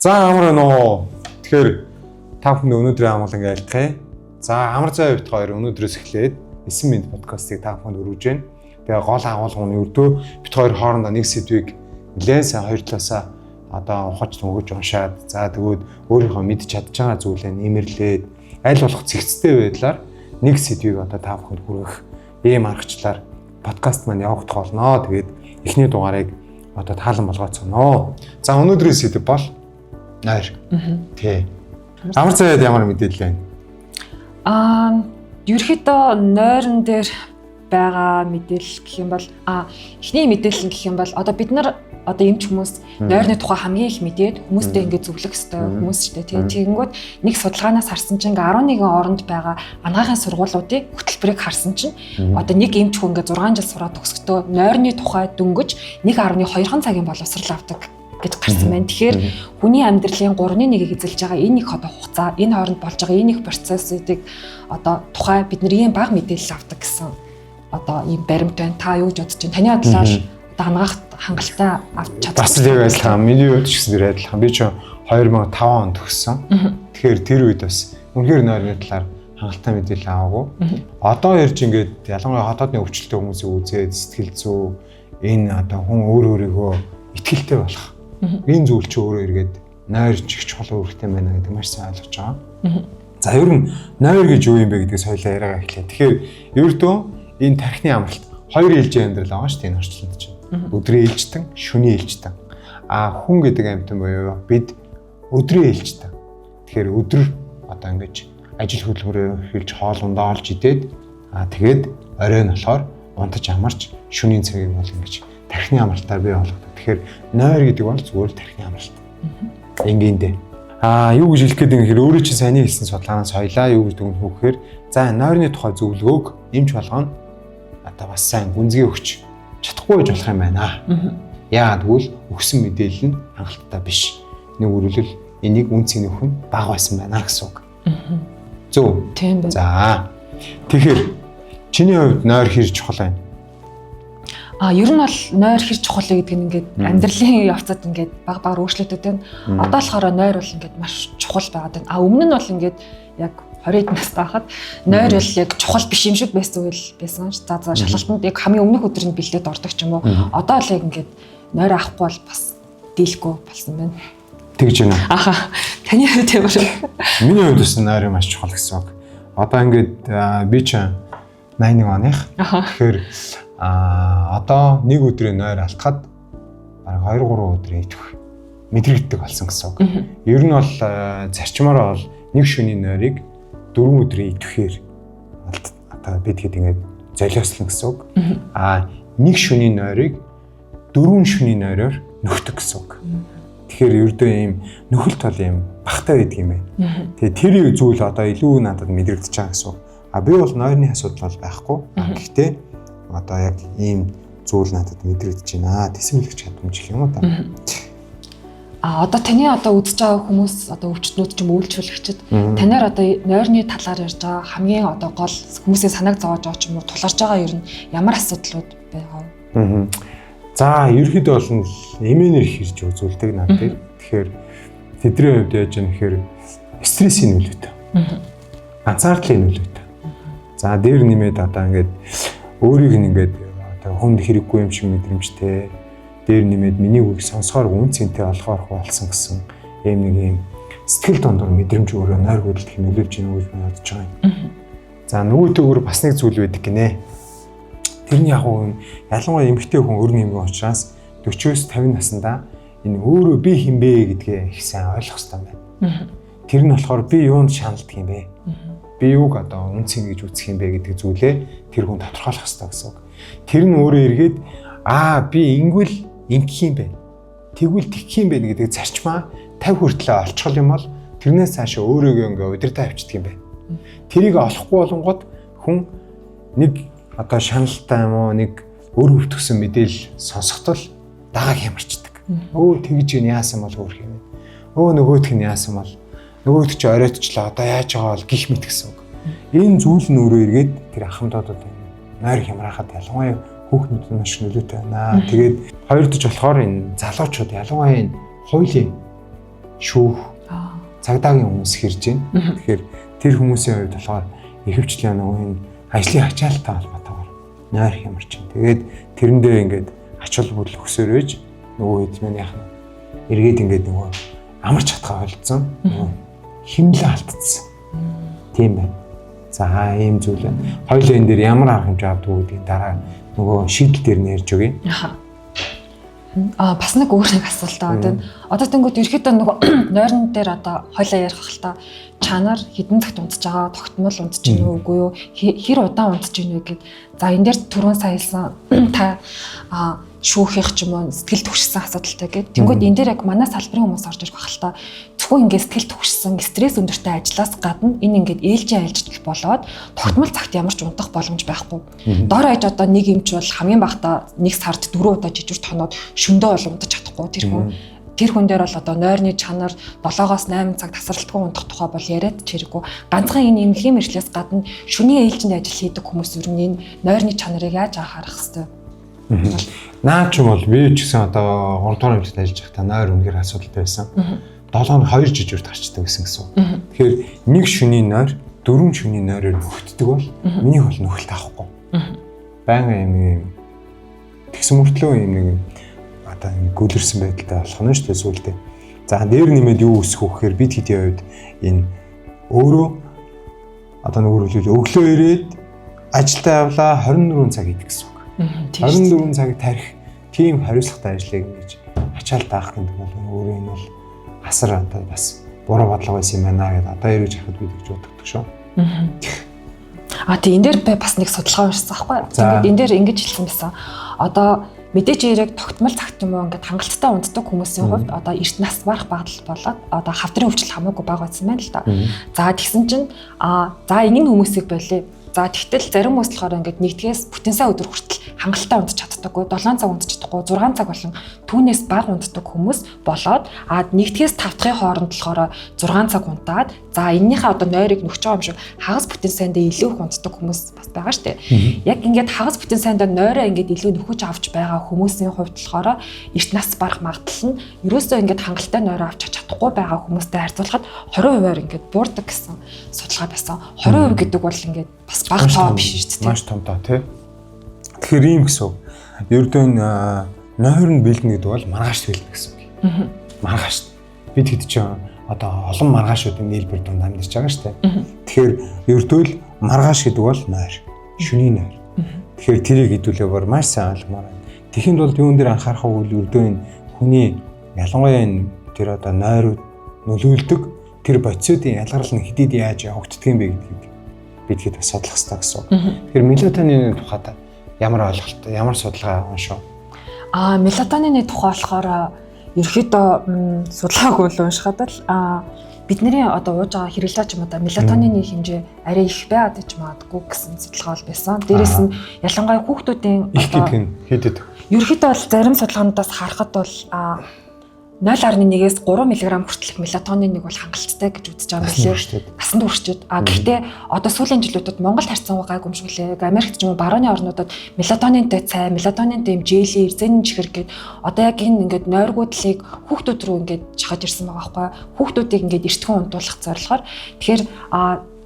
За амар нөө. Тэгэхээр та бүхэн өнөөдрийн амгалан айлтгая. За амар зай бит хоёр өнөөдрөөс эхлээд 9 минут подкастыг та бүхэнд өргөж байна. Тэгээ гол агуулгын өрдөө бит хоёр хоорондоо нэг сэдвийг нэлээд сайн хоёр талаасаа одоо ухаж төнгөж уншаад за тэгвэл өөрийнхөө мэдж чадж байгаа зүйлээ нэмэрлээд аль болох зэгцтэй байдлаар нэг сэдвийг одоо та бүхэнд хүргэх ийм аргачлалаар подкаст маань явагдах болно. Тэгээд эхний дугаарыг одоо таалан болгооцгоно. За өнөөдрийн сэдв бол нойр. Тий. Амар зайд ямар мэдээлэл байна? Ерөнхийдөө нойрон дээр байгаа мэдээлэл гэх юм бол эхний мэдээлэл гэх юм бол одоо бид нар одоо эмч хүмүүс нойрны тухай хамгийн их мэдээд хүмүүстэй ингээд зөвлөх хэрэгтэй хүмүүс шүү дээ. Тэгэнгүүт нэг судалгаанаас харсан чинь 11 оронд байгаа анагаахын сургуулиудын хөтөлбөрийг харсан чинь одоо нэг эмч хүн ингээд 6 жил сураад төгсөхдөө нойрны тухай дөнгөж 1.2 цагийн боловсрал авдаг гэж гарсан байна. Тэгэхээр хүний амьдралын 3/1-ийг эзэлж байгаа энэ их одоо хугацаа, энэ хооронд болж байгаа энэ их процессыг одоо тухай бид нэр ийм бага мэдээлэл авдаг гэсэн одоо ийм баримт байна. Та юу гэж бодож байна? Таны бодлоор одоо анагаахт хангалттай авч чадах. Бас л яг адилхан. Миний хувьд ч гэсэн адилхан. Би ч 2005 онд төгссөн. Тэгэхээр тэр үед бас үнэхээр нойрны талаар хангалттай мэдээлэл аваагүй. Одоо ирж ингээд ялангуяа хотоодны өвчлөлтөө хүмүүсийг үзээд сэтгэл зүй энэ одоо хүн өөрийгөө итгэлтэй болох. Энэ зүйл чи өөрөө эргээд нойр чих чухал үүрэгтэй байна гэдэг маш сайн ойлгож байгаа. За ер нь нойр гэж юу юм бэ гэдгийг соёлоо яриагаа эхлэе. Тэгэхээр ердөө энэ тархины амралт хоёр ээлжийн амьдрал байгаа шүү дээ энэ орчлонд чинь. Өдрийн ээлжтэн, шөнийн ээлжтэн. Хүн гэдэг амьтан буюу бид өдрийн ээлжтэн. Тэгэхээр өдөр одоо ингэж ажил хөдөлмөрөөр эхэлж хоолундаа олж идээд тэгээд оройн болохоор унтаж амарч шөнийн цагийг бол ингэж тархины амралтаар бий болгодог. Тэгэхээр нойр гэдэг бол зүгээр тархины амралт. Энгийндээ. Юу гэж хэлэх гээд юм хэрэг өөрөө чинь сайн хэлсэн судалгаанаас соёлаа юу гэдэг нь хөөхөөр за нойрны тухай зөвлөгөөг эмч болгоно одоо бас сайн гүнзгий өгч чадахгүй байж болох юм байна. Яагаад гэвэл өгсөн мэдээлэл нь хангалттай биш. Нэг үргэлжлэл энийг үн цэн өгөх нь бага байсан байна гэсэн үг. Зөв. Тийм байна. За. Тэгэхээр чиний хувьд нойр хэр чухал байна? Ер нь бол нойр хэр чухал гэдэг нь ингээд амьдралын явцад ингээд баг өөрчлөлтөд байна. Одоо болохоор нойр бол ингээд маш чухал байгаад байна. Өмнө нь бол ингээд яг 20-д настай байхад нойр бол яг чухал биш юм шиг байсан үйл байсан. За шалгалтанд яг хамгийн өмнөх өдрөнд бэлдээд ордог ч юм уу. Одоо л яг ингээд нойр авахгүй бол бас дийлэхгүй болсон байна. Тэгж байна. Таны хувьд ямар вэ? Миний хувьд бас нойр маш чухал гэсэн үг. Одоо ингээд би ч 81 оных. Тэгэхээр одоо нэг өдрийн нойр алдахад бараг 2-3 өдрийн идэх мэдрэгддэг болсон гэсэн үг. Ер нь бол зарчмаараа бол нэг шөнийн нойрыг 4 өдрийн идэхээр одоо бид хэд ингээд золиослон гэсэн үг. Нэг шөнийн нойрыг 4 шөнийн нойроор нөхдөг гэсэн үг. Тэгэхээр ердөө ийм нөхөлт бол ийм багтаа байдаг юм байна. Тэгээ тэр зүйл одоо илүү надад мэдрэгдэж байгаа гэсэн үг. Би бол нойрны асуудал бол байхгүй. Гэхдээ одоо яг ийм зүйл надад мэдрэгдэж байна. Тэсвэрлэх чадамж гэх юм уу та. Одоо таны одоо үзэж байгаа хүмүүс одоо өвчтнүүд ч юм үйлчлүүлэгчид танаар одоо нойрны талаар ярьж байгаа хамгийн одоо гол хүмүүсийн санааг зовоож байгаа ч юм уу тулгарч байгаа ер нь ямар асуудлууд байгаа вэ? За ерөөхдөө бол эмээнэр хэрж үзүүлдэг над дээр. Тэгэхээр тэдний хувьд яаж юм гэхээр стрессийн нөлөөтэй. Анхаардлын нөлөөтэй. За дээр нэмээд одоо ингээд өөрийг ингээд одоо хүнд хэрэггүй юм шиг мэдрэмжтэй. Дээр нэмээд миний үгийг сонсохоор үн цэнтэй олохоор болсон гэсэн ийм сэтгэл дундуур мэдрэмж өөрөө нойр хөдөлгөх нөлөөлж ийнө гэж бодож байгаа юм. За нөгөөтэйгөр бас нэг зүйл байдаг гинэ. Тэр нь яг ялангуяа эмэгтэй хүн өр нэмгийн учраас 40-50 наснда энэ өөрөө би хинбэ гэдгээ их сайн ойлгох хэрэгтэй байна. Тэр нь болохоор би юунд шаналдаг юм бэ? Би юуг одоо үн цэн гэж үзэх юм бэ гэдэг зүйлээ тэр хүн тодорхойлох хэрэгтэй гэсэн үг. Тэр нь өөрөө эргээд би ингэвэл ингэх юм бэ. Тэгвэл тэгэх юм бэ гэдэг зарчмаа 50 хүртлээ олцгол юм бол тэрнээс цаашаа өөрийгөө ингээ удирдах авчдаг юм бэ. Тэрийг олохгүй болонгод хүн нэг одоо шаналтай юм уу нэг өр хөвтгсөн мэдээлэл сонсохтол дагааг ямарчдаг. Тэгж яасан бол өөр юм. Нөгөөдх нь яасан бол нөгөөдх чи оройтчлаа одоо яаж байгаа бол гих мэт гэсэн үг. Энэ зүйл нь өөрөө эргээд тэр ахмадуудад нойр хямраахад ялангуяа хүүхдүүд нь маш нөлөөтэй байна. Тэгээд хоёр дахь болохоор энэ залуучууд ялангуяа энэ хуулийн шүүх цагдаагийн хүмүүс хэрж байна. Тэгэхээр тэр хүмүүсийн хувьд болохоор ихэвчлэн нөгөө энэ ажлын ачаалттай холбоотойгоор нойр хямарч байна. Тэгээд тэрэндээ ингээд ач холбогдол өгсөөр байж нөгөө хэд минийх нь эргээд ингээд нөгөө амарч чадхаа олдсон. Нөгөө химлээ алдсан. Тийм байна. За ийм зүйл байна. Хоёулаа энэ дээр ямар арга хэмжээ авдаг гэдгийг дараа нөгөө шийдэл дээр нэрж өгье. Бас нэг өөр нэг асуулт байгаа. Одоо тэнгууд ерөөхдөө нөгөө нойрон дээр одоо хоёлаа ярих хэл та чанар хідэн цагт унтж байгаа, тогтмол унтж гинэ үгүй юу? Хэр удаан унтж гинэ гэд. За энэ дээр түрүүн саялсан та шүүхийнх ч юм уу сэтгэл түгшсэн асуудалтай гэд. Тэнгууд энэ дээр яг манай салбарын хүмүүс орж ирэх хэл та зөвхөн ингээд сэтгэл түгшсэн, стресс өндөртэй ажлаас гадна энэ ингээд ээлжийн айлчдал болоод тогтмол цагт ямар ч унтах боломж байхгүй. Дор хаяж одоо нэг эмч бол хамгийн багтаа нэг сард 4 удаа жижиг тоноод шөндөө бол унтаж чадахгүй тэр хүн дээр бол одоо нойрны чанар 7-8 цаг тасралтгүй унтах тухай бол яриад ч хэрэггүй. Ганцхан энэ эмнэлгийн мэржлээс гадна шөнийн ээлжинд ажил хийдэг хүмүүс ер нь энэ нойрны чанарыг яаж анхаарах хэвтэй. Наа ч юм бол би ч гэсэн одоо 3 дугаар хэмжээнд ажиллаж байхдаа нойр үнээр асуудалтай байсан. 7 нь 2 жижигт гарчдаг гэсэн гэсэн. Тэгэхээр нэг шөнийн нойр 4 шөнийн нойроор нөхөддөг бол миний бол нөхөлт авахгүй. Байнга юм тэгсэн мөртлөө юм нэг одоо гүлэрсэн байдалтай болох нь шүү дээ сүултээ. За дээр нэмээд юу өсөх вэ гэхээр бид хэдийн хувьд энэ өөрөө одоо нөгөө өглөө ирээд ажилдаа явлаа 24 цаг идэх гэсэн үг. 24 цаг тарих тийм хариуцлагатай ажиллая гэж ачаал таах гэдэг бол өөрөө энэ бол асар одоо бас буруу бодлого байсан юм байна гэдээ одоо ирж хахад бид гэж боддог шүү. Тийм энэ дээр бас нэг судалгаа уншсан байхгүй. Тэгээд энэ дээр ингэж хэлсэн байсан. Одоо мэдээж яг тогтмол цагт юм уу ингээд хангалттай унтдаг хүмүүсийн хувьд одоо эрт нас барах багтал болоод одоо хавдрын өвчл хамаагүй бага байсан байна л да. За тэгсэн чинь за энэ хүмүүсийг болиё. За тэгтэл зарим хүмүүс болохоор ингээд нэгдгээс бүтэн сая өдөр хүртэл хангалттай унтж чаддаггүй 7 цаг унтж чадахгүй 6 цаг болон түүнээс бага унтдаг хүмүүс болоод нэгдгээс 5 дахьын хооронд болохоор 6 цаг унтаад за энэнийхээ одоо нойрыг нөхж байгаа юм шиг хагас бүтэн сайндаа илүү их унтдаг хүмүүс бас байгаа штэ. Яг ингээд хагас бүтэн сайндаа нойроо ингээд илүү нөхөж авч байгаа хүмүүсийн хувьд болохоор эрт нас барах магадлал нь ерөөсөө ингээд хангалттай нойроо авч чадахгүй байгаа хүмүүстэй харьцуулахад 20%-аар ингээд буурдаг гэсэн судалгаа байсан. 20% гэдэг бол ингээд бас бага тоо биш шүү дээ. Маш том тоо тий. Тэгэхээр ийм гэсэн үг. Ердөө нойр нь бэлдэнэ гэдэг бол маргааш бэлдэнэ гэсэн үг. Маргааш. Бид хэд ч одоо олон маргаашуудын нийлбэр донд амьдарч байгаа шүү дээ. Тэгэхээр ердөө л маргааш гэдэг бол нойр. Шөнийн нойр. Тэгэхээр тэрийг хэдүүлээгээр маш сайн ойлгомоор байна. Тэхийн тулд юун дээр анхаарах вэ гэвэл ердөө энэ хүний ялангуяа энэ тэр одоо нойрууд нөлөөлдөг тэр бодисуудын ялгарл нь хэдийд яаж явагддаг юм бэ гэдгийг бид хэд бас судлах хэрэгтэй гэсэн. Тэгэхээр мелатонины тухайд ямар ойлголт, ямар судалгаа уншив? Мелатонины тухай болохоор ерөөхдөө судалгааг уншихад л бидний одоо ууж байгаа хэрэглээ ч юм уу мелатонины хэмжээ арай их байгаад ч магадгүй гэсэн судалгаа бол байсан. Дээрээс нь ялангуяа хүүхдүүдийн одоо хийдэд. Ерөөхдөө бол зарим судалгаануудаас харахад бол 0.1-ээс 3 мг хүртэлх мелатониныг бол хангалттай гэж үзэж байгаа юм лээ. Насанд хүрчихэд. Гэхдээ одоо сүүлийн жилүүдэд Монголд харьцан гайгүй юм шиг лээ. Америкт ч юм уу барууны орнуудад мелатонинтэй цай, мелатонинтэй юм жели, эрзэнийн чихэр гээд одоо яг энэ ингээд нойргуудлыг хүүхдүүд рүү ингээд чахаж ирсэн байгаа байхгүй. Хүүхдүүдийг ингээд эртхэн унтуулах зорилгоор. Тэгэхээр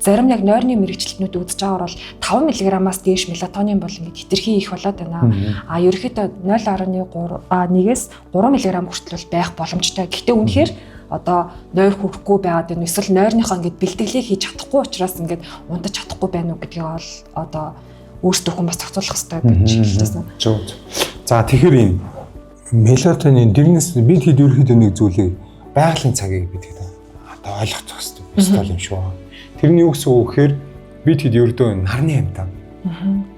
зарим яг нойрны мэрэгчлэтнүүд үзэж байгаагаар бол 5 мг-аас дээш мелатонин бол ингээд хэтэрхий их болоод байна. Ерөөхдөө 0.1-ээс 3 мг хүртэл байх боломжтой. Гэхдээ үнэхээр одоо нойр хүрхгүй байгаад байна. Эсвэл нойрныхоо ингээд бэлтгэлийг хийж чадахгүй учраас ингээд унтаж чадахгүй байна уу гэдгийг бол одоо өөрсдөө хүн бас зохицуулах хэрэгтэй гэж хэлсэн. Зөв. За тэгэхээр энэ мелатонин дэрнэс бид хэд ерөөхдөө нэг зүйлийг байгалийн цагийг бид хэд одоо ойлгох хэрэгтэй юм шүү. Тэрний юу гэсэн үг гэхээр бид хэд ердөө нарны амьтаа.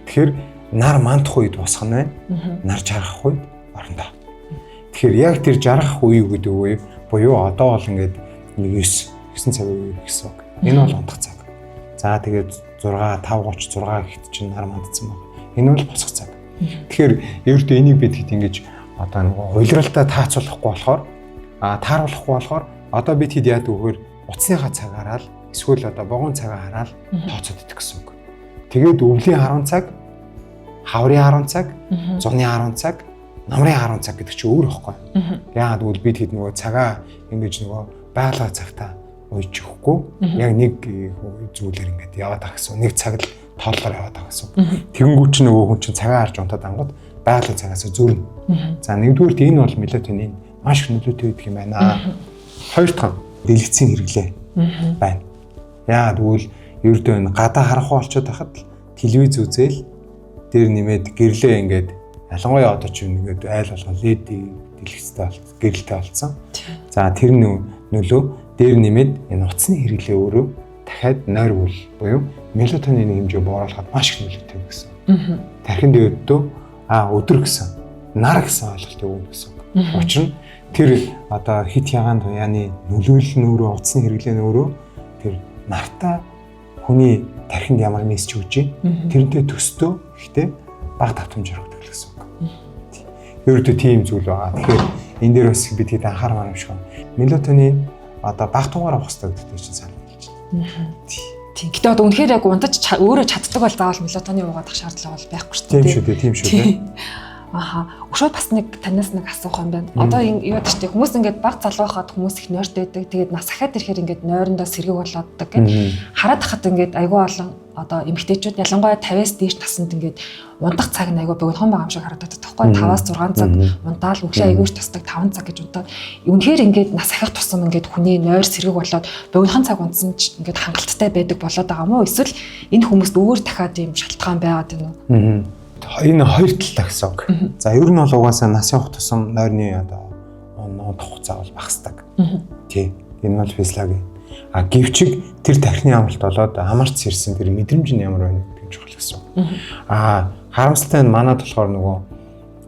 Тэгэхээр нар мандах үед босох нь байна. Нар жаргах үед орондоо. Тэгэхээр яг тэр жаргах үе гэдэг үе буюу одоо бол ингээд 9 цаг үе гэсэн үг. Энэ бол унтах цаг. За тэгээд 5:36 гэхэд чинь нар мандсан байна. Энэ бол босох цаг. Тэгэхээр ердөө энийг бид хэд ингэж одоо нэг уйлралтай таацуулахгүй болохоор тааруулахгүй болохоор одоо бид хэд яадаг вэхээр утасныхаа цагаараа л эсвэл одоо богоон цагаа хараад тооцоод идэх гэсэн үг. Тэгээд өвлийн 10 цаг, хаврын 10 цаг, зуны 10 цаг, намрын 10 цаг гэдэг чинь өөр ихгүй. Яагаад гэвэл бид хэд нөгөө цагаа ингэж нөгөө байгалаа цагтаа ууж өгөхгүй яг нэг зүйлээр ингээд яваад байгаа гэсэн. Нэг цаг л тоолгоор яваад байгаа гэсэн. Тэгэнгүүт чи нөгөө хүн чинь цагаа харж унтаад ангууд байгалийн цагаас зөрнө. За нэгдүгürt энэ бол мелатонин маш их нөлөөтэй байдаг юм байна. Хоёр дахь дэлгэцийн хэрэглээ байна. Яагаад гэвэл ердөө энэ гадаа харахгүй болчиход байхад телевиз үзээл дээр нэмээд гэрлээ ингээд ялангуяа одоо ч ингээд айл болгон лед дэлгэцтэй болсон, гэрэлтэй болсон. За тэр нөлөө дээр нэмээд энэ утасны хэрэглээ өөрөө дахиад нойр буюу мелатонины хэмжээ бууруулахад маш их нөлөөтэй гэсэн. Тархинд өвдөө өдөр гэсэн нар гэсэн ойлголт өгнө гэсэн. Учир нь тэр одоо хит ягаан туяаны нөлөөлөл нь өөрөө утасны хэрэглээ нь өөрөө тэр нартаа хүний тархинд ямар мессеж өгч тэрнтэй төстөө ихтэй бага давтамж өргөдөг гэсэн үг. Ердөө тийм зүйл байгаа. Тэгэхээр энэ дээр бас бид хэд анхаармаар юм шиг байна. Мелатонин одоо бага тугаар авах хэрэгтэй гэдэг чинь санал хэлж байна. Тийм. Гэтэ одоо үнэхээр яг унтаж өөрөө чаддаг бол заавал мелатонин уугаад ах шаардлага бол байхгүй шүү дээ. Тийм шүү дээ. Өшөө бас нэг танаас нэг асуух юм байна. Одоо юу гэдэг чинь хүмүүс ингээд баг залуу хахад хүмүүс их нойртой байдаг. Тэгээд нас ахаад ирэхээр ингээд нойрондоо сэргийг болооддаг гэх. Хараад хахад ингээд айгүй олон одоо эмэгтэйчүүд ялангуяа 50-аас дээш наснд ингээд унтах цаг нь айгүй богинохон байгаа юм шиг харагдаад байгаа байхгүй. 5-аас 6 цаг унтаал өглөө айгүйш тасдаг 5 цаг гэж унтаад. Үнэхээр ингээд нас ахих тусам ингээд хүний нойр сэргийг болоод богинохон цаг унтсан ч ингээд хангалттай байдаг болоод байгаа мó. Эсвэл энэ хүмүүст өөр дахиад ийм шалтгаан байгаад байна уу? Энэ хоёр талтай гэсэн үг. За ер нь бол угаасаа нас явах тусам нойрны одоо унтах хугацаа бол багасдаг. Тий. Энэ бол физиологи. Гэвчиг тэр тархины амралт болоод амарч сэрсэн тэр мэдрэмж нь ямар байна гэдэг чухал гэсэн үг. Харамсалтай нь манад болохоор нөгөө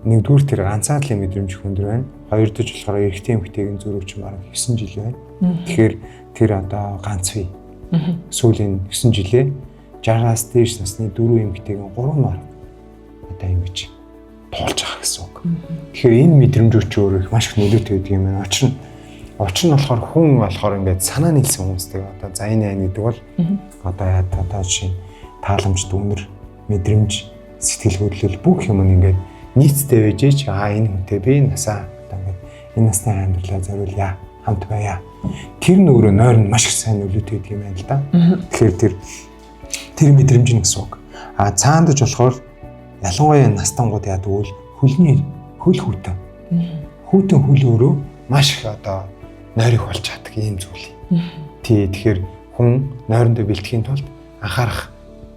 нэгдүгээр тэр ганцаардлын мэдрэмж хүндэр байна. Хоёрдож болохоор эрэгтэй эмэгтэйгийн зүрхч мараг 9 жил байна. Тэгэхээр тэр одоо ганц бий. Сүүлийн 9 жилээ 60-аас дээш насны 4 эмэгтэйгийн 3 мараг одоо ингэж туулж байгаа гэсэн үг. Тэгэхээр энэ мэдрэмжүүч өөрөө маш их нөлөөтэй байдаг юм байна. Учир нь болохоор хүн болохоор ингээд санаа нийлсэн хүмүүстэй одоо за энэ гэдэг бол одоо жишээ тааламж дүнэр мэдрэмж сэтгэл хөдлөл бүх юм ингээд нийцтэй байж энэ хүнтэй би насаа одоо ингээд энэ насны амьдралаа зориулъя хамт байя. Тэр нь өөрөө нойр нь маш их сайн нөлөөтэй байдаг юм байна л да. Тэгэхээр тэр мэдрэмж нь гэсэн үг. Цаандаж болохоор ялангуяа настангууд яадаг бол хөл хүйтэн. Хүйтэн хөл өөрөө маш их одоо нойрыг болж чаддаг юм зүйл. Тэгэхээр хүн нойрондоо бэлтгэхийн тулд анхаарах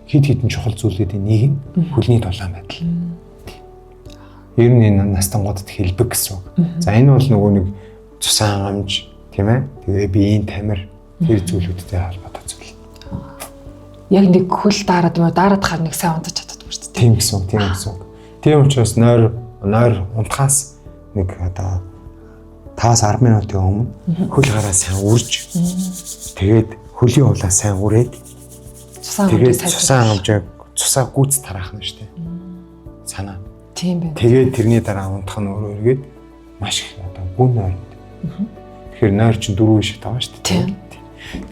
хэд хэдэн чухал зүйлүүдийн нэг нь хөлний дулаан байдал. Ер нь энэ настангуудад хэлбэг гэсэн үг. За энэ бол нөгөө нэг цусан хангамж тийм ээ. Тэгээ биеийн тамир тэр зүйлүүдтэй холбоотой зүйл. Яг нэг хөл дараад хаар нэг сайн унтаж чаддаг шүү дээ. Тийм гэсэн үг. Тийм учраас нойр унтахаас нэг одоо 5-10 минутын өмнө хөл гараа сайн үрж тэгээд хөлийн улаа сайн үрээд тэгээд цусаа гүйц тараах нь шүү дээ. Санаа. Тийм байна. Тэгээд тэрний дараа унтах нь өөрөө эргээд маш их одоо гүн нойр. Тэгэхээр нойр чинь 4 шит байгаа шүү дээ.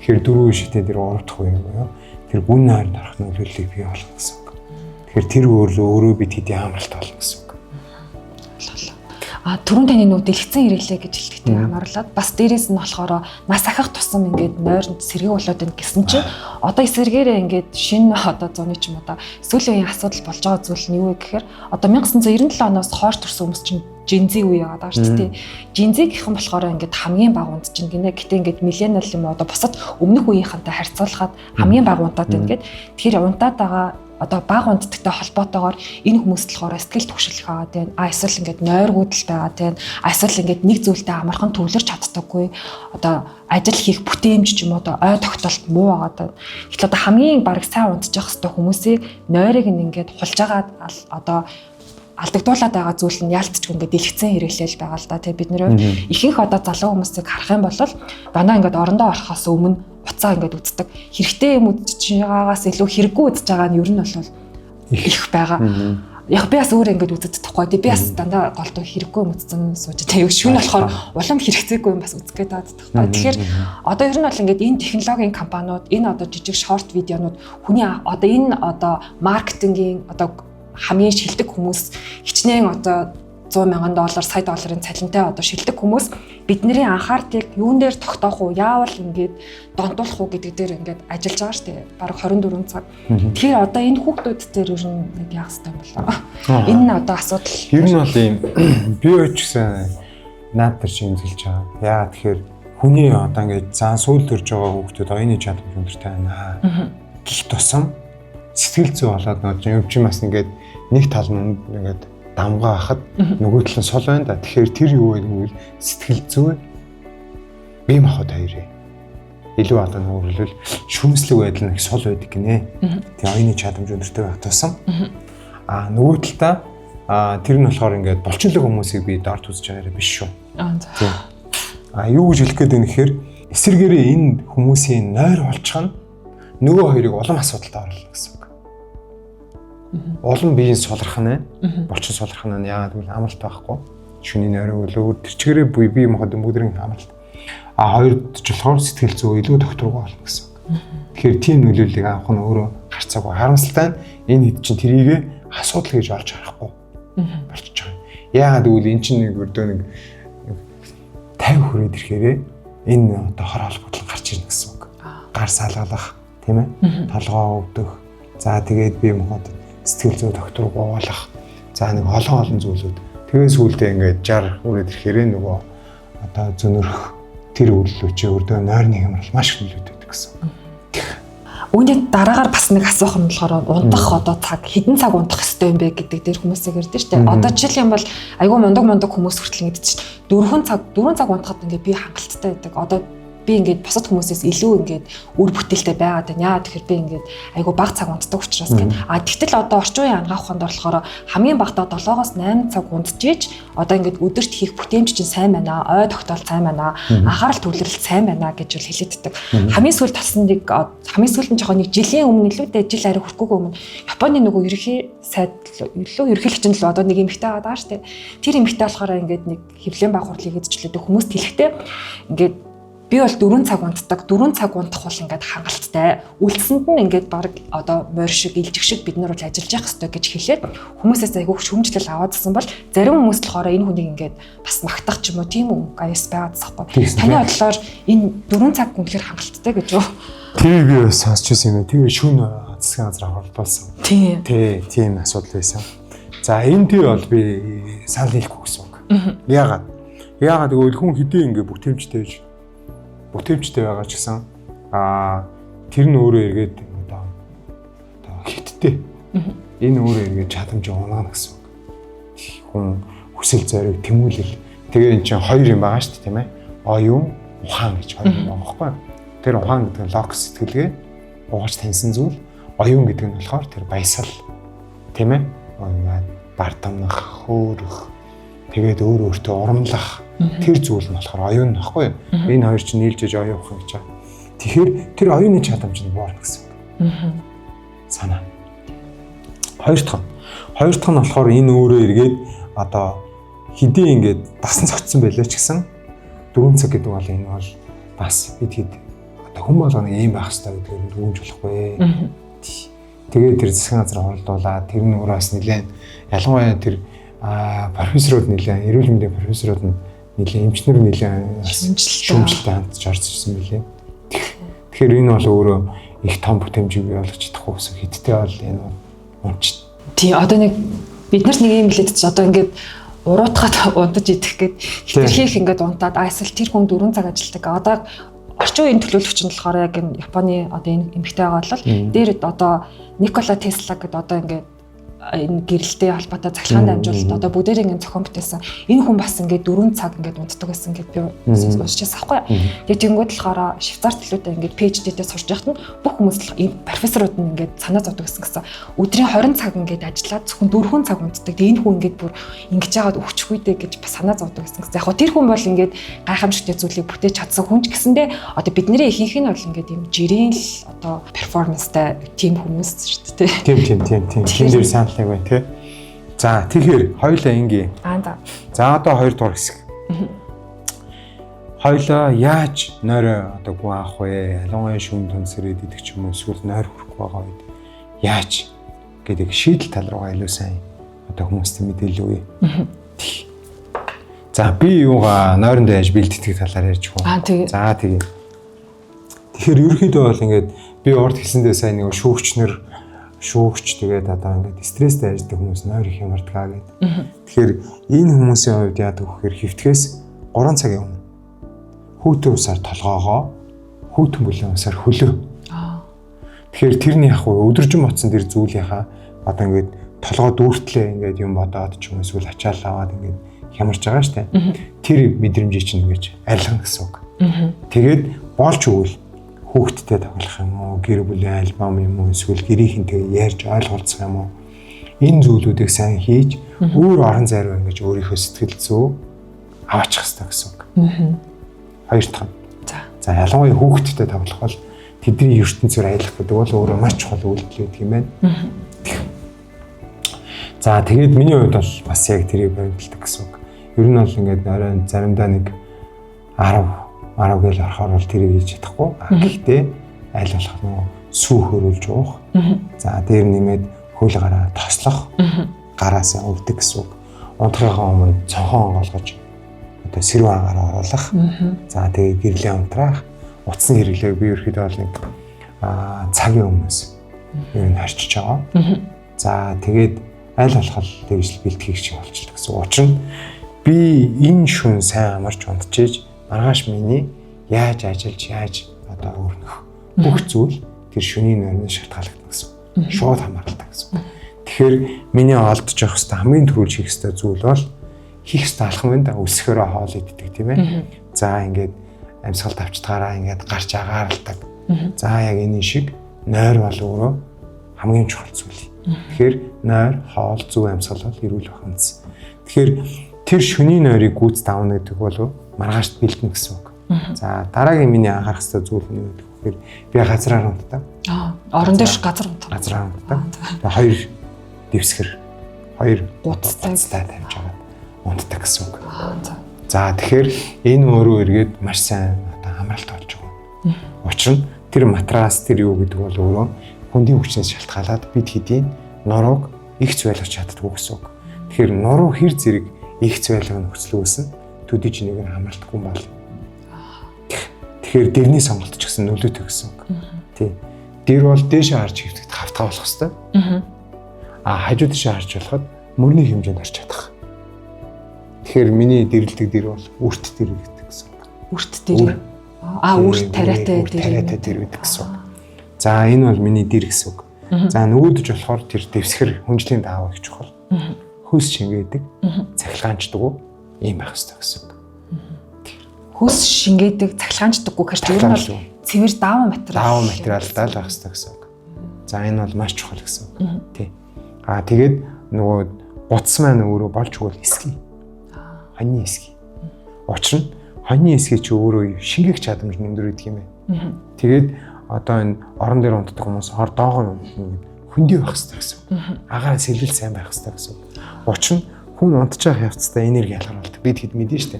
Тэгэхээр 4 шитээ тэр 3 дахь үе юу? Тэр гүн нойр дарах нөлөөллийг бий болгох гэсэн үг. Тэгэхээр тэр өөрөө бид хэдийн амралт болно гэсэн үг. Түрүүн таны нүү дэлгэцэн хэрэглээ гэж хэлдэгтэй хамаарлаад бас дээрээс нь болохоор нас ахих тусам ингээд нойронд сэргийг болоод байна гэсэн чинь одоо эсвэргээрээ ингээд шинэ одоо зуны ч юм одоо сүүлийн үеийн асуудал болж байгаа зүйл нь юу вэ гэхээр одоо 1997 оноос хойш төрсэн хүмүүс чинь Gen-Z үе яваад байгаа шүү дээ. Gen-Z гэх юм болохоор ингээд хамгийн бага унтж ин гинэ. Гэтэ ингээд millennial юм одоо бусад өмнөх үеийнхантай харьцуулахад хамгийн бага унтаад байна гэд. Тэгэхээр унтаад байгаа одоо бага унтдагтай холбоотойгоор энэ хүмүүст болохоор сэтгэл түгшилх байгаа тийм эсвэл ингээд нойргуудл байгаа тийм эсвэл ингээд нэг зүйлтэй амархан төвлөрч чаддаггүй одоо ажил хийх бүтээмж ч юм уу одоо ой тогтолт муу байгаа. Гэтэл одоо хамгийн баг сайн унтж явах хэвээр хүмүүсийг нойрыг ингээд хулж агаад одоо алдагдуулаад байгаа зүйл нь яалтч ингээд дэлгэцэн хэрэглээл байгаа л да тийм бид нэр ихэнх одоо залуу хүмүүсийг харах юм бол дандаа ингээд орондоо орохоос өмнө уцаа ингээд үздэг. Хэрэгтэй юм үзэж байгаагаас илүү хэрэггүй үзэж байгаа нь ер нь бол их байгаа. Яг би бас өөр ингээд үзэж тахгүй. Би бас дандаа голдуу хэрэггүй юм үзсэн сууж тэгээ шүүн болохоор улам хэрэгцээгүй юм бас үзэх гээд байгаа тахгүй. Тэгэхээр одоо ер нь бол ингээд энэ технологийн компаниуд энэ одоо жижиг шорт видеонууд хүний одоо энэ одоо маркетингийн одоо хамгийн шилдэг хүмүүс хичнээн одоо $100,000, сая долларын цалинтай одоо шилдэг хүмүүс бидний анхаардыг юун дээр тогтоох уу, яавал ингээд донтуулах уу гэдэг дээр ингээд ажиллаж байгаа шүү дээ. Бараг 24 цаг. Тэгэхээр одоо энэ хүүхдүүд дээр ер нь нэг яах хэрэгтэй юм болоо. Энэ нь одоо асуудал. Ер нь бол ийм би ч гэсэн наад төр шимзэлж байгаа. Яа тэгэхээр хүний одоо ингээд зан сүүл төрж байгаа хүүхдүүд оюуны чадамж өндөртэй байна. Гих тусам сэтгэл зүй болоод нэг юм бас ингээд нэг тал нь ингээд дамгаа хахад нөгөө тал нь сул байна да. Тэгэхээр тэр юу вэ гэвэл сэтгэл зүй бие махбод хоёрыг илүү одоо нөгөө шүмслэг байдал нэг сул байдаг гинэ. Тэгээ оюуны чадамж өндөртэй байх тусам нөгөө талдаа тэр нь болохоор ингээд булчинлаг хүмүүсийг би дорд үзэж байгаараа биш шүү. Юу гэж хэлэх гээд байна гэхээр эсэргээрээ энэ хүмүүсийн нойр болчих нь нөгөө хоёрыг улам асуудалтай оруулах гэсэн үг. Улам биеийн сулрах нь булчин сулрах нь яагаад гэвэл амралт байхгүй. Шүний нойроо өөр тэр чигээрээ бие махбод бүгдийн амралт. Хоёрд ч болохоор сэтгэл зүй илүү докторгүй болно гэсэн үг. Тэгэхээр тийм нөлөөллийг авах нь өөрөө харцаагүй. Харамсалтай нь энэ хэд чинь тэрийг асуудал гэж олж харахгүй болчихж байгаа. Яагаад гэвэл эн чинь нэг өрдөө нэг 50 хүрээд ирэхээрээ энэ одоо хор холбоотлон гарч ирнэ гэсэн үг. Гар салгалах, тийм ээ? Толгоо өвдөх. За тэгээд бие махбод сэтгэл зүй докторгүй болох. За нэг олон зүйлүүд. Тэгээд сүүлдээ ингээд 60 хүрээд ирэхээрээ нөгөө одоо зөнөрөх тэр үйлчлүүчээ өрдөө нойрны хямрал маш их нөлөөдөг гэсэн үг. Үүний дараагаар бас нэг асуух нь болохоор унтах одоо цаг хэдэн цаг унтах хэрэгтэй юм бэ гэдэг дээр хүмүүсээ ирдэ штэ. Одоо жишээ юм бол айгүй мундаг хүмүүс хүртэл ингэдэг чинь 4 цаг унтахад ингээд би хангалттай байдаг. Одоо би ингээд бусад хүмүүсээс илүү ингээд үр бүтээлтэй байгаад байна. Яа тэгэхээр би ингээд айгүй бага цаг унтдаг учраас гэн. Тэгтэл одоо орчин үеийн ангаах ухаанд болохоор хамгийн багадаа 7-8 цаг унтжиж одоо ингээд өдөрт хийх бүтээмж чинь сайн байна. Ой тогтоол сайн байна. Анхаарал төвлөрөл сайн байна гэж үл хэлээддэг. Хамгийн сүүлд талсан нэг хамгийн сүүлд нь жоохон нэг жилийн өмнө илүүтэй жил арай хүрхгүйгээ өмнө Японы нөгөө ерөнхий сайд ерөнхийлөгч нь л одоо нэг эмэгтэй байгаа шүү дээ. Тэр эмэгтэй болохоор ингээд нэг хэвлэлийн баг хурлыг эзэжлээд хүмүүст хэлэхдээ ингээд би бол 4 цаг унтдаг. 4 цаг унтах бол ингээд хангалттай. Үлдсэнд нь ингээд баг одоо морь шиг, илжиг шиг бид нар бол ажиллаж явах хэрэгтэй гэж хэлээд хүмүүсээс айгүй шүмжлэл аваадсан бол зарим хүмүүс болохоор энэ хүнийг ингээд бас магтах ч юм уу тийм үү гайс байгаад засахгүй. Таны бодлоор энэ 4 цаг үнэхээр хангалттай гэж юу? Тэр би бас сонсч байсан юм. Тэр шүүн засгийн газар хуралдаалсан. Тийм асуудал байсан. За энэ тий бол би санал хэлэхгүй гэсэн үг. Яагаад гэвэл хүн хэдийн ингээд бүтээмжтэй байгаа ч гэсэн тэр нь өөрөө эргээд одоо хиттэй. Энэ өөрөө эргээд чадамж унаана гэсэн үг. Хүн хүсэл зориг тэмүүлэл. Тэгээ эн чинь хоёр юм байгаа шүү дээ тийм ээ. Оюун ухаан гэж хоёр юм байгаа байхгүй юу? Тэр ухаан гэдэг нь логос сэтгэлгээ угаж таньсан зүйл. Оюун гэдэг нь болохоор тэр баясгал тийм ээ. Бардамнах, хөөрөх тэгээд өөртөө урамлах тэр зүйл нь болохоор оюун нөхгүй юу? Энэ хоёр чинь нийлжээж оюун ухаан гэж байгаа. Тэгэхээр тэр оюуны чадамж нь буурна гэсэн үг. Санаа. Хоёр дахь нь болохоор энэ өөрөө эргээд одоо хэдий ингээд дасан цогцсон байлаа ч гэсэн 4 цаг гэдэг бол энэ бол бас хэд одоо хүн болгоно ийм байх хэрэгтэй гэдгээр нь дүнж болохгүй. Тэгээд тэр засгийн газар хуралдуулаад тэр нь өөрөө бас нэлээд ялангуяа тэр профессорууд нэлээд эрүүл мэндийн профессорууд нь нэлээд эмчнэр нэлээд шүүмжлэлтэй хамтж орж ирсэн билээ. Тэгэхээр энэ бол өөрөө их том бүтээмжийг бий болгож чадахгүй гэсэн хэдтэй бол энэ унч. Тий одоо нэг бид нарт нэг юм хэлээд ч одоо ингээд уруутгаад унтаж идэх гээд хитрхийх ингээд унтаад эсвэл тэр хүн 4 цаг ажилладаг. Одоо орчин үеийн төлөөлөгч нь болохоор яг энэ Японы одоо энэ эмэгтэй байгаа бол дээр одоо Никола Тесла гэдэг одоо ингээд энэ гэрэлтэй холбоотой цахилгаан дамжуулалт одоо бүгдээрээ ингэ зохион бүтээсэн. Энэ хүн бас ингээд 4 цаг ингээд унтдаг гэсэн ингээд би уншчихсан аахгүй. Тэгээд тэнгууд болохоор Швейцарт төлөөтэй ингээд PhD-тэй сурч байхад нь бүх хүмүүс профессорууд нь ингээд санаа зовдөг гэсэн. Өдрийн 20 цаг ингээд ажиллаад зөвхөн 4 цаг унтдаг. Тэгээд энэ хүн ингээд бүр ингэж яагаад өвчихгүй дээ гэж бас санаа зовдөг гэсэн. Яг хоо тэр хүн бол ингээд гайхамшигтай зүйлийг бүтээж чадсан хүн ч гэсэндээ одоо бидний ихэнх нь бол ингээд юм жирийн л одоо перформанстай тим хүмүүс шүү дээ. Тийм. Тэр сайн бай тий. За тэгэхээр хоёлаа ингийн. За одоо 2 дугаар хэсэг. Хоёлаа яаж нойроо одоо гоо авах вэ? Ялангуяа шүүн төнсрээд идэх ч юм уу эсвэл нойр хүрэх байгаа үед яаж гэдэг шийдэл тал руугаа илүү сайн одоо хүмүүст мэдээлэл өгье. За би юугаа нойрондоо яаж бэлддэг талаар ярьж хөө. За тэгээ. Тэгэхээр ерөнхийдөө бол ингээд би урд хэлсэндээ сайн нэг шүүгч тэгээд одоо ингээд стресстэй ажилладаг хүмүүс нойр их ямардгаа гэдэг. Тэгэхээр энэ хүмүүсийн хувьд яадаг вэхээр хөвтгээс 3 цагийн өмнө хүүтэн усаар толгоогоо хүүтэн бүлээн усаар хөлөө. Тэгэхээр тэрний яг өдөржин ботсон тэр зүйлийнхаа одоо ингээд толгой дүүртлээ ингээд юм бодоод ч юм эсвэл ачаал аваад ингээд хямарч байгаа штэ. Тэр мэдрэмжийг чинь ингэж арилгана гэсэн үг. Тэгээд болж өгвөл хүүхдтэй тоглох юм уу, гэр бүлийн альбом юм уу, эсвэл гэрийнхэнтэй ярьж ойлгуулцах юм уу. Энэ зүйлүүдийг сайн хийж өөр орон зайруу ингэж өөрийнхөө сэтгэл зүй аваачих хэрэгтэй гэсэн үг. Хоёр дахь. За ялангуяа хүүхдтэй тоглох бол тэдний ертөнцөөр аялах гэдэг бол өөрөө маш чухал үйлдэл гэдэг юм байна. За тэгээд миний хувьд бол бас яг тэрийг баримталдаг гэсэн үг. Ер нь бол ингээд оройн заримдаа нэг 10 гээл орохоор бол тэрийг хийж чадахгүй. Гэхдээ аль болох нөгөө сүү хөрүүлж уух. За дээр нэмээд хөл гараа тослох. Гараасаа өвдөг гэсэн үг. Унтахынхаа өмнө цонхоо онгоолгож одоо сэрүүн агаар оруулах. За тэгээд гэрлээ унтраах. Утасны хэрэглээг би ерөөхдөө бол нэг цагийн өмнөөс ер нь харьчиж байгаа. За тэгээд аль болох тэгж бэлтгэх шиг болчихлоо гэсэн. Учир нь би энэ шүн сайн амарч унтчихэж маргааш миний яаж ажиллаж яаж одоо өрнөх бүх зүйл тэр шөнийн нойроноос шалтгаалагдана гэсэн. Шууд хамааралтай гэсэн. Тэгэхээр миний олдож явах хэвээр хамгийн түрүүлж хийх хэвээр зүйл бол хийх хэвээр алхам энэ өсөхөөрөө хоол иддэг тийм ээ. За ингээд амьсгалд авчдгаараа ингээд гарч агаарладаг. За яг энэ шиг нойр бол өөрөө хамгийн чухал зүйл. Тэгэхээр нойр, хоол, зөв амьсгал бол эрүүл байх үндэс. Тэгэхээр тэр шөнийн нойрыг гүйц давна гэдэг бол маргаашд бэлдэнэ гэсэн үг. За дараагийн миний анхаарах хэвээр зүйл нь юу гэхээр би газраар унтдаг. Орон дээр газар унтдаг. Газраар унтдаг. Тэгээ хоёр дэвсгэр, хоёр гуцтай тавьж байгаа унтдаг гэсэн үг. За тэгэхээр энэ өөрөө эргээд маш сайн одоо амралт болж байгаа. Учир нь тэр матрас тэр юу гэдэг бол өөрөө хүндийн хүчнээс шалтгаалаад бид хэдийн нурууг ихц байлгаж чаддгүй гэсэн үг. Тэгэхээр нуруу хэр зэрэг ихц байлгах нөхцөлөөсөн төдий ч нэг амралтгүй юм бол. Тэгэхээр дэрний сонголт ч гэсэн нөлөөтэй гэсэн үг. Тий. Дэр бол дээшээ харж хөвтөд хавтгаа болох хэвээр. Хажуу дэшээ харж болоход мөрний хэмжээнд харж чадах. Тэгэхээр миний дэрлдэг дэр бол үрт дэр гэдэг гэсэн үг. Үрт дэр. Үрт тариатай дэр гэдэг гэсэн үг. За энэ бол миний дэр гэсэн үг. За нөгөөдөж болохоор тэр дэвсгэр хүнжлийн даав их чухал. Хөс шингээдэг, цахилгаанчдаг ийм байх хэрэгтэй гэсэн үг. Хөс шингээдэг, цахилгаанчдаггүй гэж ер нь бол цэвэр дааван материалтай л байх хэрэгтэй гэсэн үг. За энэ бол маш чухал гэсэн үг. Тий. Тэгээд нөгөө гутс маань өөрөө болж өгвөл эсгий. Хоньны эсгий. Учир нь хоньны эсгий чи өөрөө шингээх чадамж өндөр гэдэг юм байна. Тэгээд одоо энэ орон дээр унтдаг хүмүүс хор доогоо хөндөй байх хэрэгтэй гэсэн үг. Агаар сэлбэл сайн байх хэрэгтэй гэсэн үг. Учир нь хүн унтж байгаа явцдаа энерги ялгаруулдаг. Бид хэд мэдэн штэ.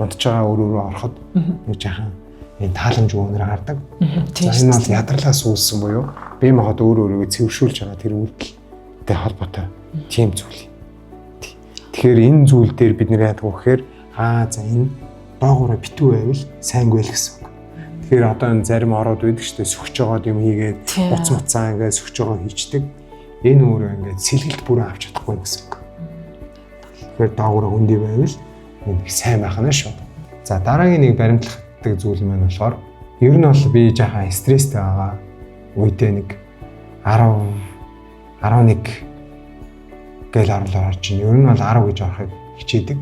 Унтж байгаа өрөөрөө ороход нэг жаахан энэ тааламж өнөр гардаг. За энэ бол ядарлаас үүссэн буюу бие махбод өөрөөрөө цэвэршүүлж байгаа тэр үйлдэлтэй холбоотой тийм зүйл. Тэгэхээр энэ зүйл дээр бид нэр яадаг вэ гэхээр за энэ доогоороо битүү байвал сайнгүй л гэсэн үг. Тэгэхээр одоо энэ зарим ороод байдаг шүү дээ сөхж байгаа юм хийгээд уц муцаа ингээд сөхж байгаа хийчдэг. Энэ өөрөө ингээд сэлгэлт бүрэн авч чадахгүй гэсэн үг. Тэгэхээр доогоороо хөндөй байвал нэг сайн байх нь шүү. За дараагийн нэг баримтлагдаг зүйл маань болохоор ер нь бол би жаахан стресстэй байгаа үедээ нэг 11 гээл орлоо орж ийн. Ер нь бол 10 гэж орохыг хичээдэг.